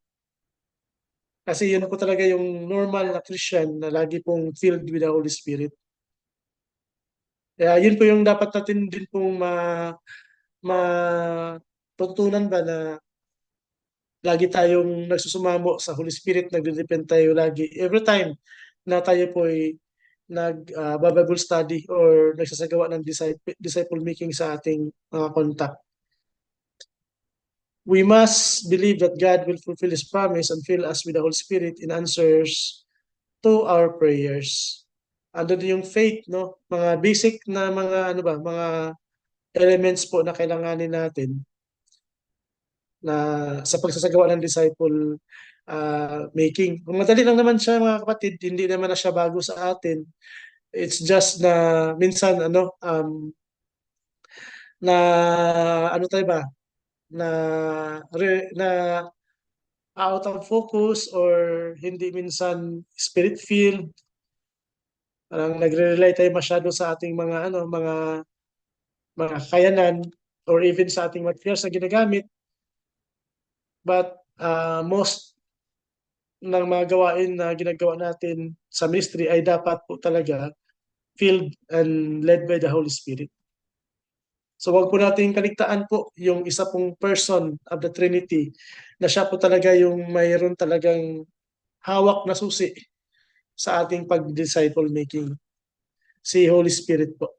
S1: Kasi yun po talaga yung normal na Christian na lagi pong filled with the Holy Spirit. Kaya yun po yung dapat natin din pong matutunan ba na lagi tayong nagsusumamo sa Holy Spirit, nagde-depend tayo lagi. Every time na tayo po ay Bible study or nagsasagawa ng disciple making sa ating mga contact. We must believe that God will fulfill His promise and fill us with the Holy Spirit in answers to our prayers. Ano din yung faith, no? Mga basic na mga elements po na kailanganin natin na sa pagsasagawa ng disciple making. Madali lang naman siya mga kapatid, hindi naman na siya bago sa atin. It's just na minsan na ano tayo ba na na out of focus or hindi minsan spirit filled. Parang nagre-rely tayo masyado sa ating mga kakayanan or even sa ating materials na ginagamit. But most ng mga gawain na ginagawa natin sa ministry ay dapat po talaga filled and led by the Holy Spirit. So wag po nating kaligtaan po yung isa pong person of the Trinity na siya po talaga yung mayroon talagang hawak na susi sa ating pag-disciple making. Si Holy Spirit po.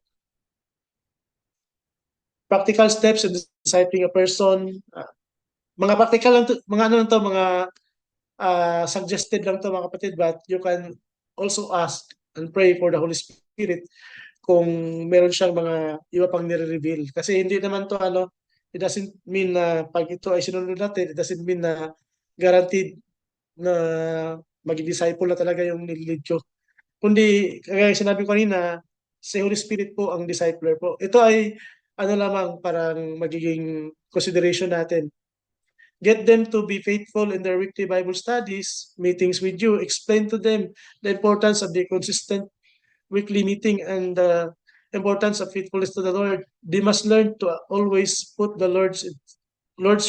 S1: Practical steps in discipling a person. Mga practical lang to, mga ano lang to, mga suggested lang to mga kapatid, but you can also ask and pray for the Holy Spirit kung meron siyang mga iba pang nire-reveal. Kasi hindi naman to it doesn't mean na pag ito ay sinunod natin, it doesn't mean na guaranteed na maging disciple na talaga yung nililid ko. Kundi, kaya sinabi ko kanina, si Holy Spirit po ang discipler po. Ito ay lamang parang magiging consideration natin. Get them to be faithful in their weekly Bible studies, meetings with you. Explain to them the importance of the consistent weekly meeting and the importance of faithfulness to the Lord. They must learn to always put the Lord's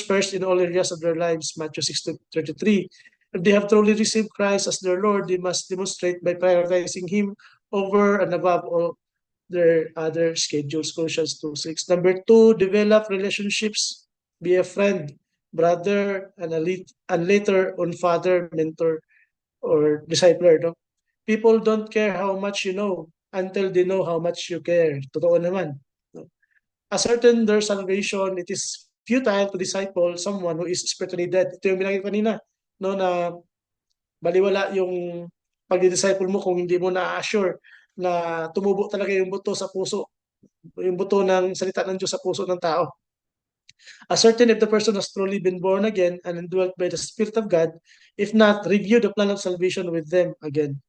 S1: first in all areas of their lives, Matthew 6:33. If they have truly received Christ as their Lord, they must demonstrate by prioritizing Him over and above all their other schedules, Colossians 2:6. Number 2, develop relationships. Be a friend, brother, and later on father, mentor, or discipler. No? People don't care how much you know until they know how much you care. Totoo naman. No? Ascertain their salvation, it is futile to disciple someone who is spiritually dead. Ito yung binanggit kanina, no, na baliwala yung pag-disciple mo kung hindi mo na-assure na tumubo talaga yung buto sa puso, yung buto ng salita ng Diyos sa puso ng tao. Ascertain if the person has truly been born again and indwelt by the Spirit of God. If not, review the plan of salvation with them again.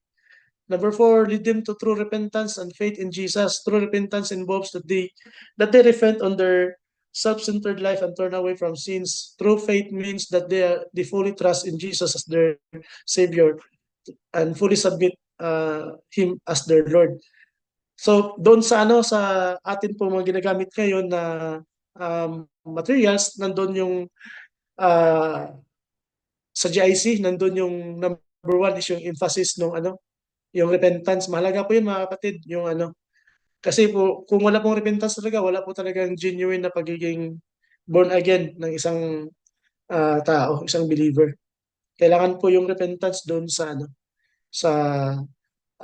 S1: Number 4, lead them to true repentance and faith in Jesus. True repentance involves that they repent on their self-centered life and turn away from sins. True faith means that they fully trust in Jesus as their Savior and fully submit Him as their Lord. So doon sa sa atin po mga ginagamit ngayon na materials, nandun yung sa GIC, nandun yung number 1 is yung emphasis ng yung repentance. Mahalaga po yun mga kapatid, yung kasi po kung wala pong repentance talaga, wala po talagang genuine na pagiging born again ng isang tao, isang believer. Kailangan po yung repentance doon sa sa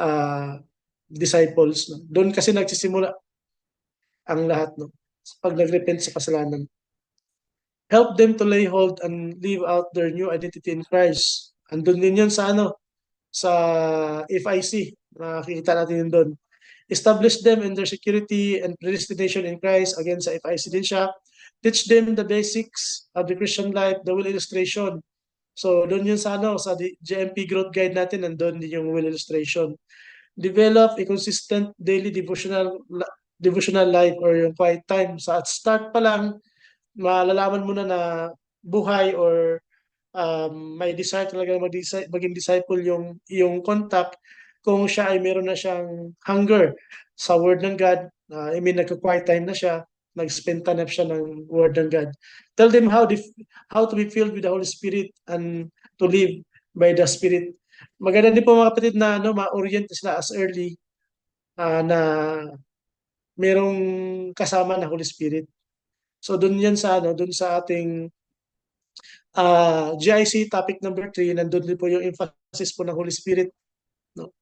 S1: uh, disciples. No? Doon kasi nagsisimula ang lahat, no? Pag nagrepent sa kasalanan. Help them to lay hold and live out their new identity in Christ. Andun din yun sa sa FIC. Nakikita natin yun doon. Establish them in their security and predestination in Christ. Again, sa FIC din siya. Teach them the basics of the Christian life, the will illustration. So, doon yun sa sa GMP Growth Guide natin, nandun din yung will illustration. Develop a consistent daily devotional life or yung quiet time. Sa at start pa lang, malalaman mo na buhay or may desire talaga maging disciple yung contact kung siya ay meron na siyang hunger sa Word ng God. I mean, nagka-quiet time na siya, nag-spend time na siya ng Word ng God. Tell them how to be filled with the Holy Spirit and to live by the Spirit. Maganda din po mga kapatid na ma-orient sila as early na merong kasama na Holy Spirit. So doon yan sa doon sa ating GIC topic number 3, nandun din po yung emphasis po ng Holy Spirit, no?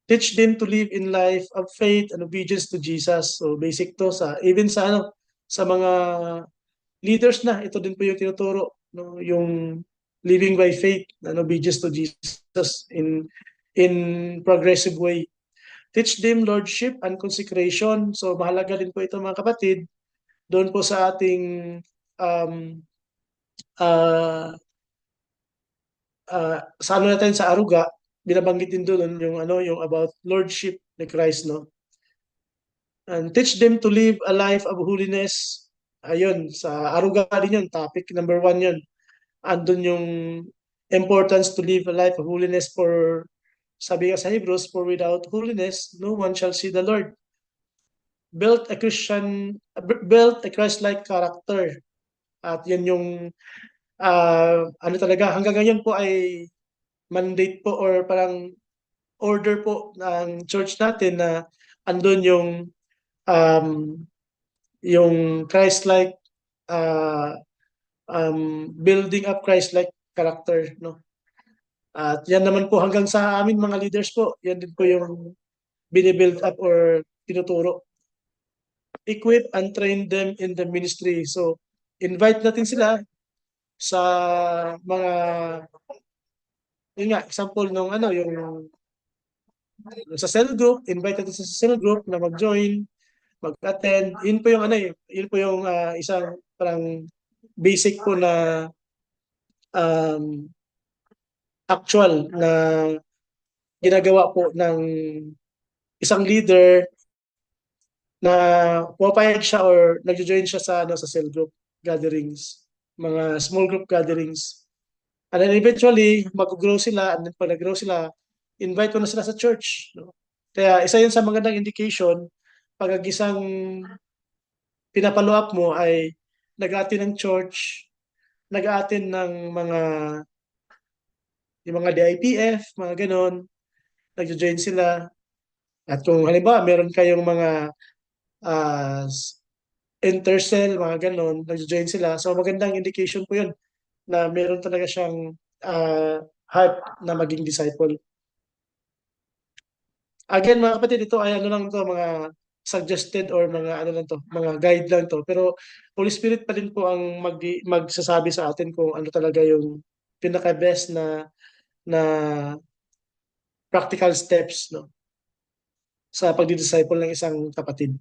S1: Teach them to live in life of faith and obedience to Jesus. So basic to sa even sa sa mga leaders na ito din po yung tinuturo, no, yung living by faith and obedience to Jesus in progressive way. Teach them lordship and consecration. So mahalaga din po ito mga kapatid doon po sa ating um, uh, sa natin sa aruga, binabanggit din doon yung yung about lordship ni Christ, no? And teach them to live a life of holiness. Ayun, sa aruga din yun, topic number 1 yun. Andun yung importance to live a life of holiness for, sabi nga sa Hebrews, for without holiness, no one shall see the Lord. Built a Christ-like character. At yan yung, talaga, hanggang ngayon po ay mandate po or parang order po ng church natin na andun um, yung Christ-like building up Christ-like character, no? At yan naman po hanggang sa amin mga leaders po, yan din po yung binibuild up or tinuturo. Equip and train them in the ministry. So, invite natin sila sa mga, yun nga, example nung yung sa cell group, invite natin sa cell group na mag-join, mag-attend. Yun po yung yun po yung isang parang basic po na um, actual na ginagawa po ng isang leader na pumapayag siya or nagjo-join siya sa sa cell group gatherings, mga small group gatherings. And then eventually, mag-grow sila, and then pag nag-grow sila, invite mo na sila sa church. No? Kaya isa yun sa magandang indication pag ang isang pinapalo up mo ay nag-attend ng church, nag-attend ng yung mga DIPF, mga ganon, nagjo-join sila. At kung halimbawa, meron kayong mga uh, intercell, mga ganon, nagjo-join sila. So magandang indication po yun na meron talaga siyang heart na maging disciple. Again, mga kapatid, ito ay lang to, mga suggested or mga lang to, mga guide lang to. Pero Holy Spirit pa din po ang magsasabi sa atin kung ano talaga yung pinaka-best na practical steps, no, sa pagdi-disciple ng isang kapatid.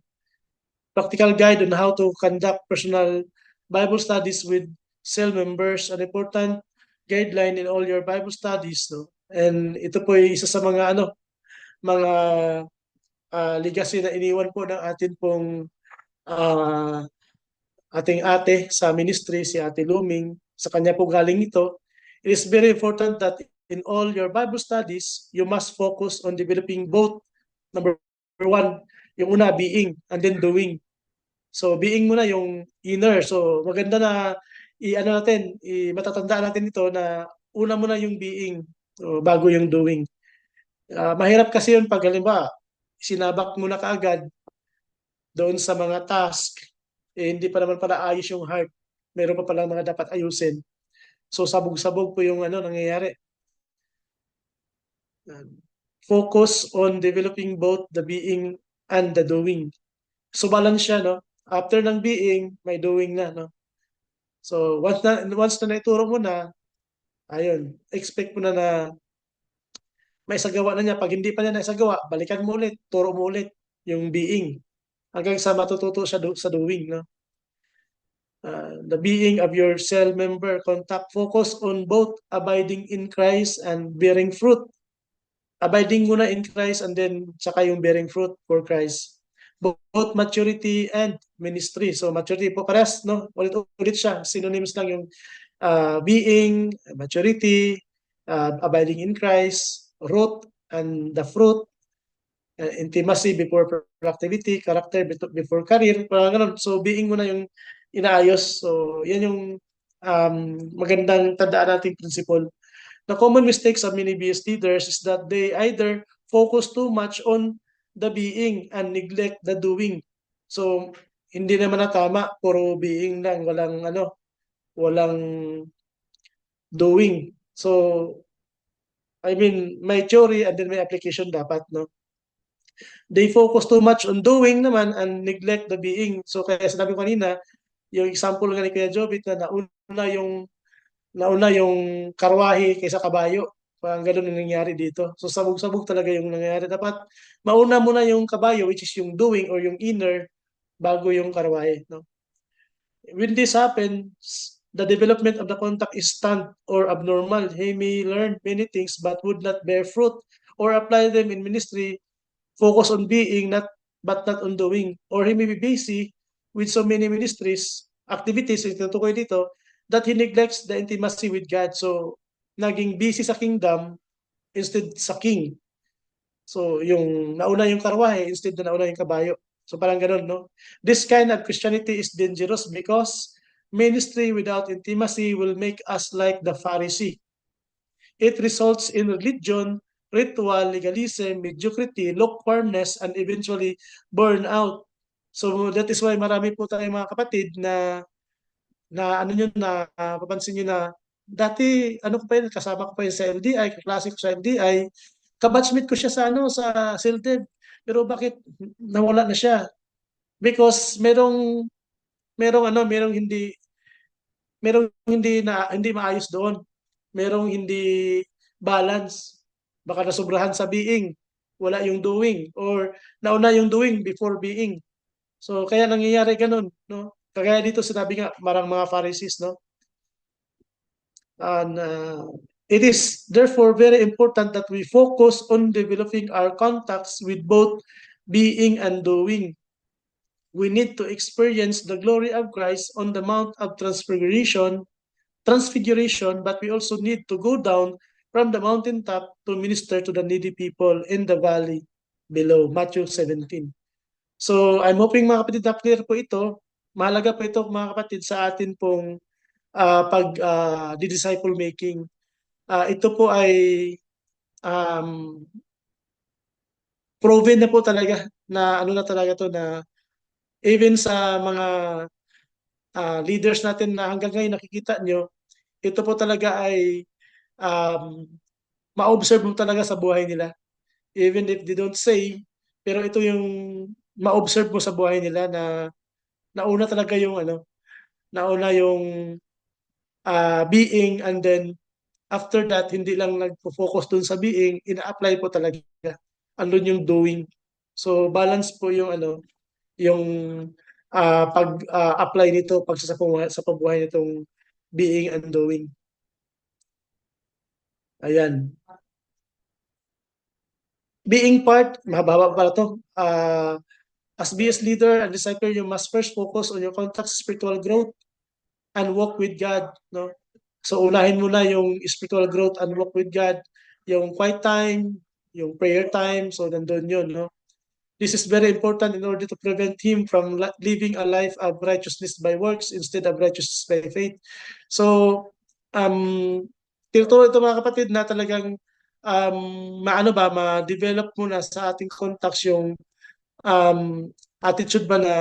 S1: Practical guide on how to conduct personal Bible studies with cell members, an important guideline in all your Bible studies, no. And ito po ay isa sa mga mga legacy na iniwan po ng atin pong ah, ating ate sa ministry, si Ate Luming. Sa kanya po galing ito. It is very important that in all your Bible studies, you must focus on developing both, number 1, yung una, being, and then doing. So, being muna yung inner. So, maganda na matatandaan natin ito na una muna yung being, so, bago yung doing. Mahirap kasi yun pag halimbawa, sinabak mo na kaagad doon sa mga task, hindi pa naman pala ayos yung heart. Meron pa palang mga dapat ayusin. So sabog-sabog po yung nangyayari. Focus on developing both the being and the doing. So balance siya, no? After ng being, may doing na, no? So once na naituro mo na, ayun, expect mo na may sagawa na niya. Pag hindi pa niya naisagawa, balikan mo ulit, turo mo ulit yung being hanggang sa matututo siya sa doing, no? The being of your cell member, contact, focus on both abiding in Christ and bearing fruit. Abiding muna in Christ and then saka yung bearing fruit for Christ. Both maturity and ministry. So maturity po parehas, no? Ulit siya. Synonyms lang yung being, maturity, abiding in Christ, root, and the fruit, intimacy before productivity, character before career, parang ganun. So being muna yung inaayos. So yan yung magandang tandaan nating principle. The common mistakes of many BS leaders is that they either focus too much on the being and neglect the doing. So hindi naman na tama, puro being lang, walang doing. So I mean, may theory and then may application dapat, no? They focus too much on doing naman and neglect the being. So kaya sinabi ko kanina, yung example nga ni Kuya Jobit na nauna yung karwahe kaysa kabayo. Parang ganun yung nangyari dito. So sabog-sabog talaga yung nangyari. Dapat mauna muna yung kabayo, which is yung doing or yung inner, bago yung karwahe, no? When this happens, the development of the contact is stunned or abnormal. He may learn many things but would not bear fruit or apply them in ministry, focus on being not but not on doing. Or he may be busy with so many ministries, activities, ito tukoy dito, that he neglects the intimacy with God. So, naging busy sa kingdom instead sa king. So, yung nauna yung karwahe instead na nauna yung kabayo. So, parang ganun, no? This kind of Christianity is dangerous because ministry without intimacy will make us like the Pharisee. It results in religion, ritual, legalism, mediocrity, lukewarmness, and eventually burnout. So that is why marami po tayong mga kapatid na ano nyo na papansin nyo na dati ano ko pa yun, kasama ko pa yun sa LDI, kaklase ko sa LDI, kabatchmate ko siya sa ano sa SILTED. Pero bakit nawala na siya? Because merong hindi maayos doon. Merong hindi balance. Baka nasobrahan sa being, wala yung doing or nauna yung doing before being. So kaya nangyayari ganun, no? Kaya dito sinabi nga marang mga Pharisees, no? And it is therefore very important that we focus on developing our contacts with both being and doing. We need to experience the glory of Christ on the Mount of Transfiguration, but we also need to go down from the mountaintop to minister to the needy people in the valley below. Matthew 17. So I'm hoping mga kapatid na clear po ito. Mahalaga po ito mga kapatid sa atin pong disciple making. Ito po ay proven na po talaga na ano na talaga to na even sa mga leaders natin na hanggang ngayon nakikita nyo, ito po talaga ay um, ma-observe mo talaga sa buhay nila. Even if they don't say, pero ito yung ma-observe mo sa buhay nila na nauna talaga yung ano, nauna yung being and then after that, hindi lang nagpo-focus dun sa being, ina-apply po talaga. Andun yung doing. So balance po yung ano, yung pag-apply nito pag sa pabuhay nitong being and doing. Ayan. Being part, mahaba pala to. As BS leader and disciple, you must first focus on your contact spiritual growth and walk with God, no? So unahin mo na yung spiritual growth and walk with God, yung quiet time, yung prayer time, so nandun yun, no? This is very important in order to prevent him from living a life of righteousness by works instead of righteousness by faith. So, tinuturo ito mga kapatid na talagang ma-develop muna sa ating contacts yung attitude ba na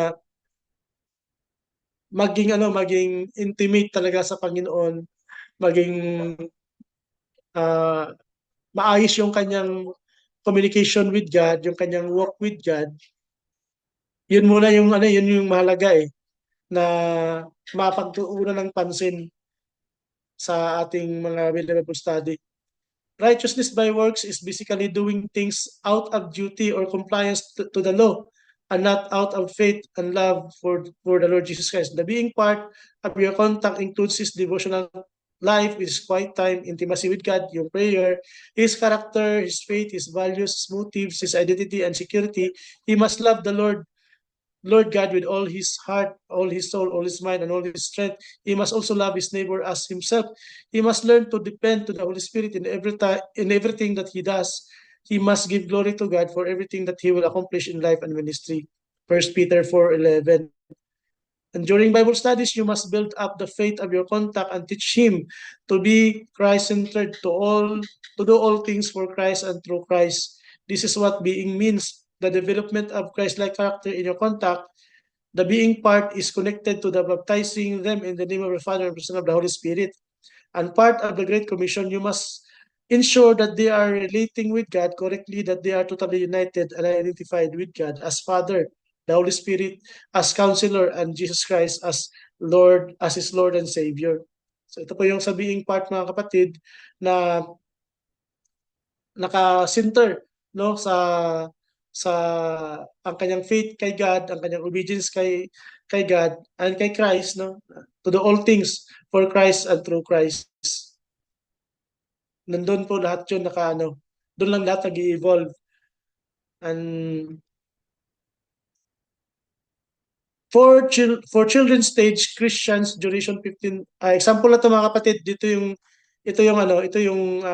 S1: maging intimate talaga sa Panginoon, maging maayos yung kanyang communication with God, yung kanyang walk with God. Yun muna yun yung mahalaga na mapagtuunan ng pansin sa ating mga Bible study. Righteousness by works is basically doing things out of duty or compliance to the law and not out of faith and love for the Lord Jesus Christ. The being part of your contact includes his devotional life, his quiet time, intimacy with God, yung prayer, his character, his faith, his values, his motives, his identity and security. He must love the Lord God with all his heart, all his soul, all his mind, and all his strength. He must also love his neighbor as himself. He must learn to depend to the Holy Spirit in everything that he does. He must give glory to God for everything that he will accomplish in life and ministry. 1 Peter 4:11. And during Bible studies, you must build up the faith of your contact and teach him to be Christ-centered, to do all things for Christ and through Christ. This is what being means. The development of Christ-like character in your contact. The being part is connected to the baptizing them in the name of the Father and Son of the Holy Spirit. And part of the Great Commission, you must ensure that they are relating with God correctly, that they are totally united and identified with God as Father, the Holy Spirit as Counselor, and Jesus Christ as Lord, as His Lord and Savior. So ito po yung sabiing part, mga kapatid, na naka-center, no, sa ang kanyang faith kay God, ang kanyang obedience kay God and kay Christ, no, to do all things for Christ and through Christ. Nandun po lahat yun doon lang lahat nag-evolve. And for children's stage Christians duration 15, example na to, mga kapatid, ito yung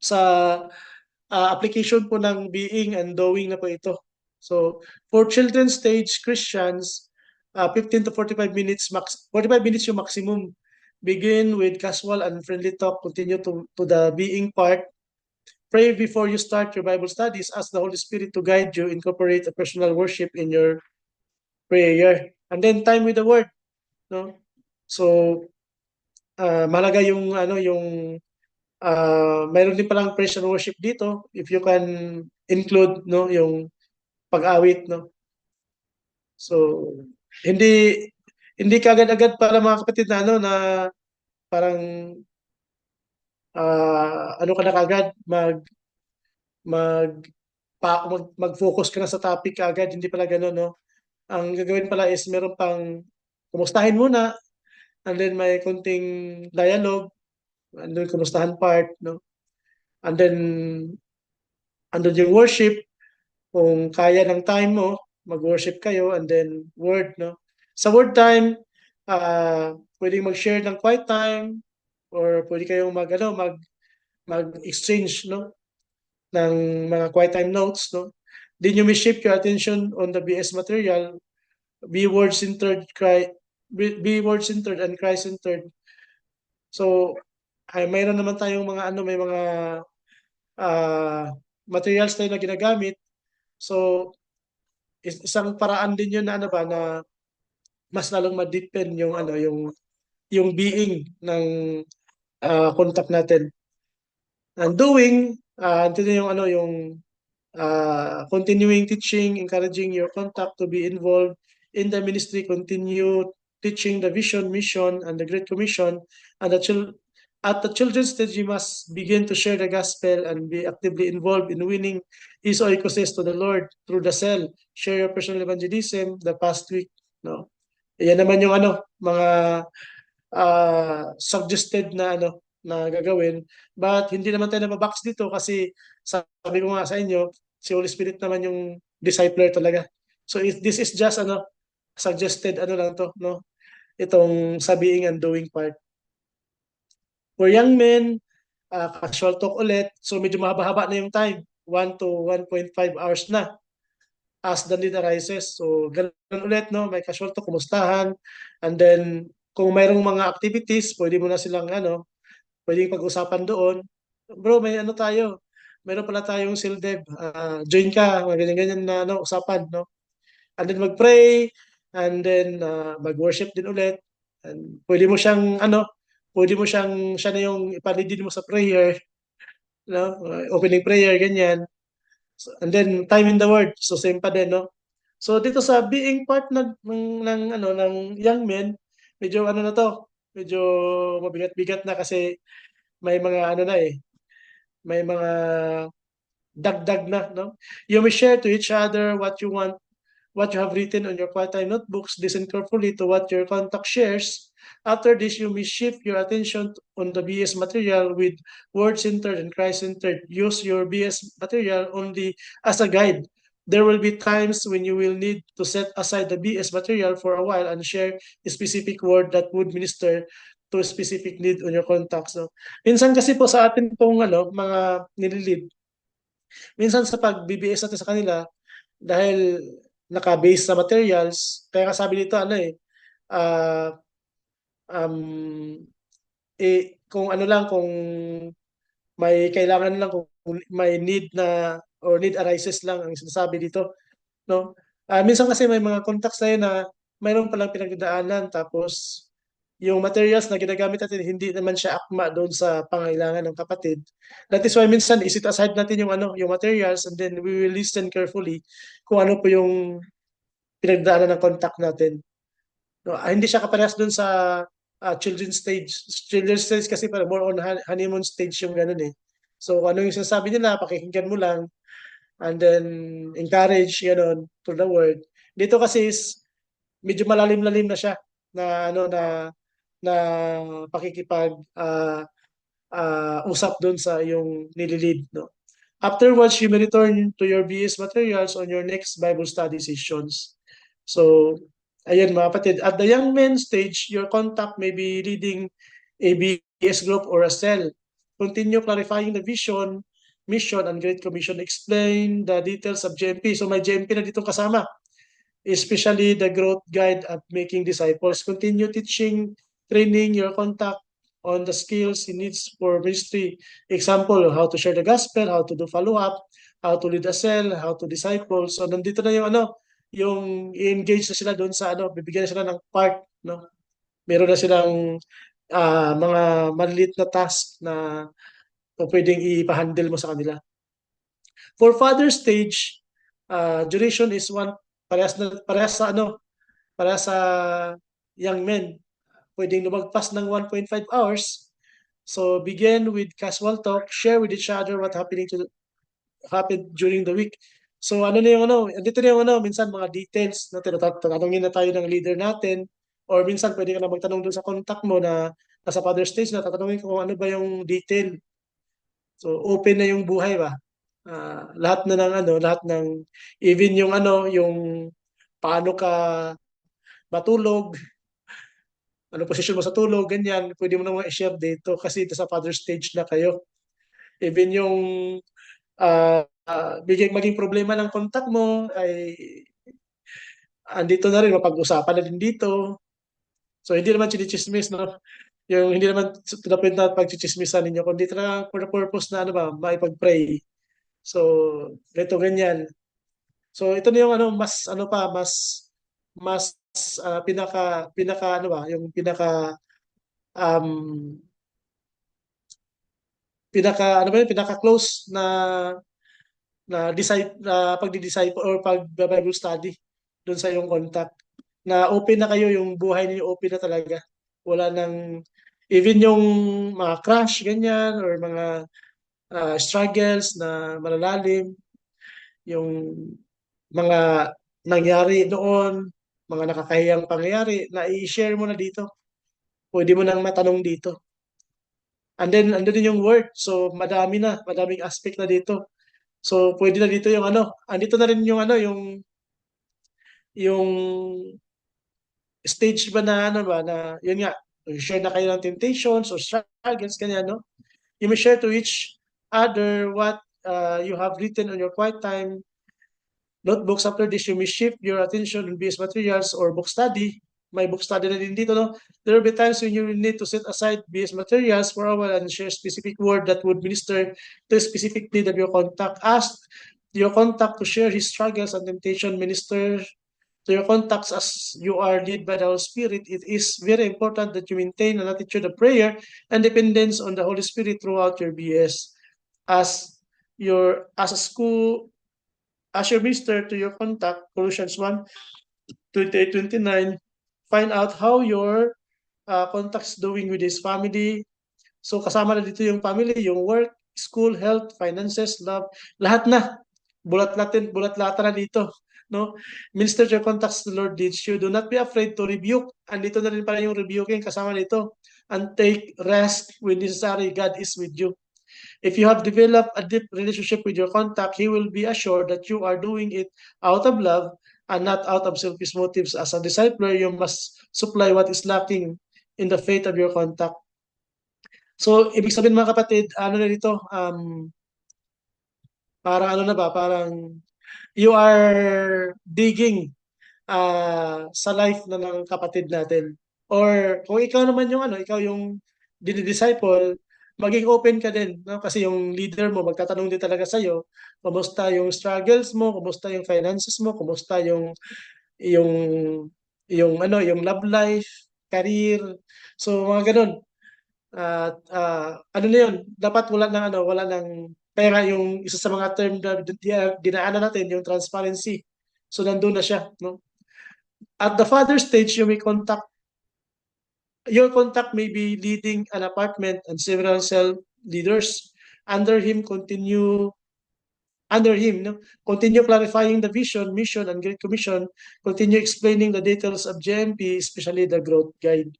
S1: sa application po ng being and doing na po ito. So, for children's stage Christians, 15 to 45 minutes, 45 minutes yung maximum. Begin with casual and friendly talk, continue to the being part. Pray before you start your Bible studies. Ask the Holy Spirit to guide you. Incorporate a personal worship in your prayer. And then time with the Word. No? So, mahalaga mayroon din palang praise and worship dito, if you can include, no, yung pag-awit, no. So hindi hindi kaagad-agad para, mga kapatid, na parang ano ka na kaagad mag mag-focus ka na sa topic kaagad, hindi pala gano'n, no. Ang gagawin pala is meron pang kumustahin muna, and then may konting dialogue, and then kumustahan part, no. And then andun yung worship, kung kaya ng time mo, mag-worship kayo, and then word, no. Sa word time, pwedeng mag-share ng quiet time, or pwede kayong mag-exchange, no, ng mga quiet time notes, no. Then you may shift your attention on the BS material, be word-centered, be word-centered and Christ-centered. So, mayroon naman tayong may mga materials tayo na ginagamit. So, isang paraan din yun na mas lalong ma-deepen yung being ng contact natin. And doing, ito na yung continuing teaching, encouraging your contact to be involved in the ministry, continue teaching the vision, mission, and the Great Commission. And at the children's stage, you must begin to share the gospel and be actively involved in winning his or ecosystem to the Lord through the cell. Share your personal evangelism the past week. No? Yan naman yung mga suggested na gagawin. But hindi naman tayo nababox dito kasi sabi ko nga sa inyo, si Holy Spirit naman yung discipler talaga. So this is just suggested lang to, no? Itong sabiing and doing part. For young men, casual talk ulit. So medyo mahaba-haba na yung time. 1 to 1.5 hours na as the need arises. So ganun ulit, no? May casual talk, kumustahan. And then kung mayroong mga activities, pwede mo na silang pwedeng pag-usapan doon. Bro, may tayo. Meron pala tayong SILDEB. Join ka, ganyan-ganyan na usapan, no? And then mag-pray, and then mag-worship din ulit. And pwede mo siyang siya na yung ipalidin mo sa prayer, no? Opening prayer, ganyan. So, and then time in the word. So same pa din, no? So dito sa being part ng young men, medyo na to, medyo mabigat-bigat na kasi may mga may mga dagdag na, no? You may share to each other what you want, what you have written on your quiet time notebooks. Listen carefully to what your contact shares. After this, you may shift your attention on the BS material with word-centered and Christ-centered. Use your BS material only as a guide. There will be times when you will need to set aside the BS material for a while and share a specific word that would minister to a specific need on your contacts. So, minsan kasi po sa atin pong mga nililid, minsan sa pag-BBS natin sa kanila, dahil naka-base sa materials, kaya sabi dito uh, um, kung kung may kailangan lang, kung may need na or need arises lang ang sinasabi dito, no? Minsan kasi may mga contacts tayo na mayroon palang pinagdadaanan, tapos yung materials na ginagamit natin, hindi naman siya akma doon sa pangailangan ng kapatid. That is why minsan isit aside natin yung yung materials, and then we will listen carefully kung ano po yung pinagdaanan ng contact natin. No, hindi siya kaparehas doon sa children's stage. Children's stage kasi para more on honeymoon stage yung ganun eh. So ano yung sinasabi nila, pakikinggan mo lang, and then encourage ganun through the word. Dito kasi is medyo malalim-lalim na siya na na pakikipag usap doon sa yung nililid, no. Afterwards, you may return to your BS materials on your next Bible study sessions. So, ayan mga kapatid, at the young men stage, your contact may be leading a BS group or a cell. Continue clarifying the vision, mission, and Great Commission. Explain the details of GMP. So may GMP na dito kasama, especially the growth guide at making disciples. Continue teaching, training your contact on the skills he needs for ministry. Example, how to share the gospel, how to do follow-up, how to lead a cell, how to disciple. So nandito na yung yung i-engage na sila doon sa bibigyan na sila ng part, no? Meron na silang mga maliliit na task na pwedeng ipahandle mo sa kanila. For father stage, duration is parehas sa para sa young men. Pwedeng lumagpas ng 1.5 hours. So begin with casual talk, share with each other what happened during the week. So ano na yung dito na yung minsan mga details na tatanungin na tayo ng leader natin, or minsan pwede ka na magtanong doon sa contact mo na nasa father stage na tatanungin ko kung ano ba yung detail. So open na yung buhay ba? Lahat na ng lahat ng even yung yung paano ka matulog, ano posisyon mo sa tulog, ganyan, pwede mo naman i-share dito kasi sa father stage na kayo. Even yung maging problema ng contact mo ay andito na rin, mapag-usapan na din dito. So hindi naman chinichismis, no? Yung hindi naman to the point na pagchichismisan ninyo, kundi talaga for the purpose na maipag-pray. So, ganito ganyan. So ito na yung mas mas pinaka yung um pinaka close na pagdi-disciple or pag-Bible study doon sa iyong contact. Na open na kayo, yung buhay niyo open na talaga. Wala nang even yung mga crush ganyan or mga struggles na malalalim, yung mga nangyari noon, mga nakakahiyang pangyayari na i-share mo na dito. Pwede mo nang matanong dito. And then andun din yung word. So madaming aspect na dito. So pwede na dito yung andito na rin yung yung stage ba na yun nga, share na kayo ng temptations or struggles ganyan, no? You may share to each other what you have written on your quiet time notebooks. After this, you may shift your attention on BS materials or book study. May book study na din dito, no? There will be times when you will need to set aside BS materials for a while and share specific word that would minister to a specific need of your contact. Ask your contact to share his struggles and temptation, minister to your contacts as you are led by the Holy Spirit. It is very important that you maintain an attitude of prayer and dependence on the Holy Spirit throughout your BS. As a school, as your minister to your contact, Colossians 1:28-29, find out how your contact's doing with his family. So kasama na dito yung family, yung work, school, health, finances, love, lahat na. Bulat-latan na dito. No? Minister to your contacts, the Lord leads you. Do not be afraid to rebuke. Andito na rin pala yung rebuking kasama dito. And take rest when necessary. God is with you. If you have developed a deep relationship with your contact, he will be assured that you are doing it out of love and not out of selfish motives. As a discipler, you must supply what is lacking in the faith of your contact. So, ibig sabihin mga kapatid, na dito, parang you are digging sa life ng kapatid natin. Or kung ikaw naman yung ikaw yung dinidisciple, maging open ka din, no? Kasi yung leader mo magtatanong din talaga sa iyo, kumusta yung struggles mo, kumusta yung finances mo, kumusta yung yung love life. career. So mga ganun. At ano na yun, dapat wala nang, kaya nga yung isa sa mga term na dinaanan natin, yung transparency. So nandun na siya, no? At the father stage, your contact may be leading an apartment and several cell leaders. Under him, no? Continue clarifying the vision, mission, and Great Commission. Continue explaining the details of GMP, especially the growth guide.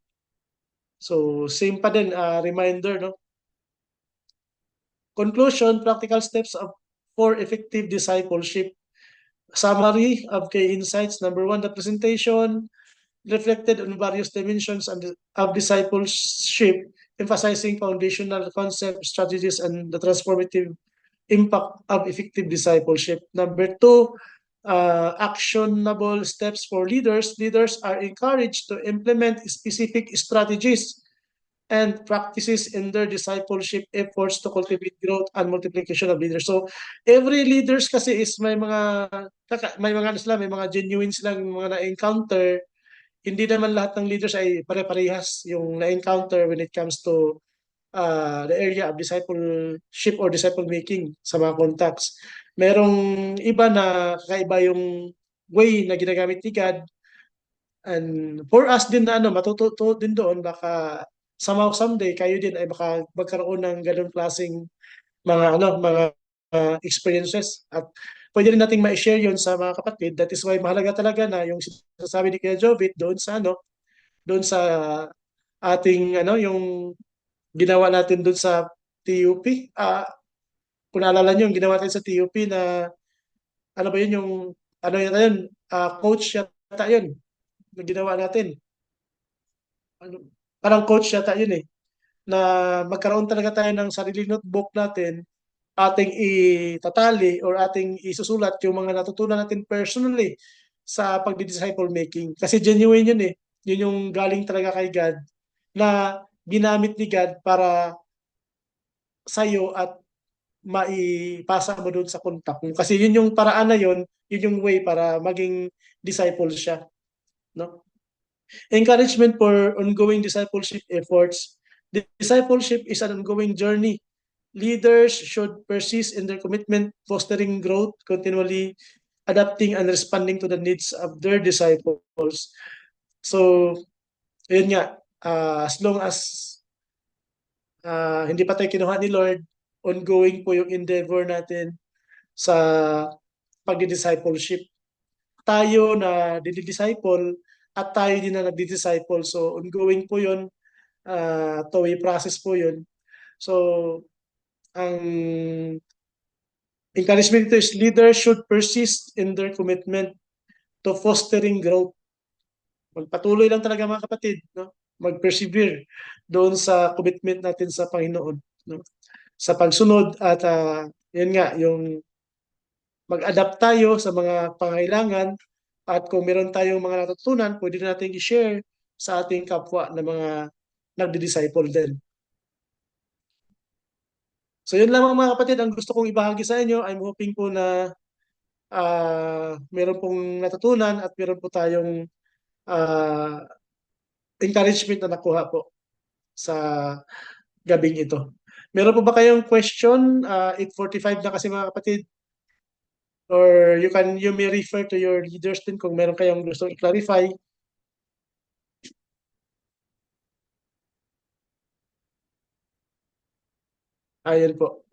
S1: So, same pa din, reminder, no? Conclusion, practical steps for effective discipleship. Summary of key insights. Number one, the presentation reflected on various dimensions of discipleship, emphasizing foundational concepts, strategies, and the transformative impact of effective discipleship. Number two, actionable steps for leaders. Leaders are encouraged to implement specific strategies and practices in their discipleship efforts to cultivate growth and multiplication of leaders. So, every leaders kasi is may mga genuine silang mga na-encounter. Hindi naman lahat ng leaders ay pare-parehas yung na-encounter when it comes to the area of discipleship or disciple making sa mga contacts. Merong iba na kakaiba yung way na ginagamit ni God. And for us din na matututo din doon, baka somehow someday kayo din ay baka magkaroon ng ganung klaseng mga experiences, at pwede rin nating ma-share yun sa mga kapatid. That is why mahalaga talaga na yung sinasabi ni Kuya Jovit doon sa ating yung ginawa natin doon sa TUP. Kung naalala niyo yung ginawa natin sa TUP na ano ba yun, yung coach yata yun na ginawa natin. Parang coach yata yun na magkaroon talaga tayo ng sarili notebook natin, ating itatali or ating isusulat yung mga natutunan natin personally sa pagdi-disciple making. Kasi genuine yun Yun yung galing talaga kay God na ginamit ni God para sa'yo at maipasa mo doon sa contact mo. Kasi yun yung paraan na yun yung way para maging disciple siya. No? Encouragement for ongoing discipleship efforts. Discipleship is an ongoing journey. Leaders should persist in their commitment, fostering growth, continually adapting and responding to the needs of their disciples. So, yun nga, as long as hindi pa tayo kinuha ni Lord, ongoing po yung endeavor natin sa pagdi-discipleship. Tayo na dinidisciple at tayo din na nagdi-disciple. So, ongoing po yun. Two-way process po yun. So, ang encouragement is leaders should persist in their commitment to fostering growth. Magpatuloy lang talaga mga kapatid, no? Mag-persevere doon sa commitment natin sa Panginoon, no? Sa pagsunod at yun nga, yung mag-adapt tayo sa mga pangailangan, at kung meron tayong mga natutunan, pwede natin i-share sa ating kapwa na mga nagdi-disciple din. So yun lamang mga kapatid ang gusto kong ibahagi sa inyo. I'm hoping po na meron pong natutunan at meron po tayong encouragement na nakuha po sa gabing ito. Meron po ba kayong question? 8:45 na kasi mga kapatid. Or you may refer to your leaders din kung meron kayong gusto i-clarify. Ayun po.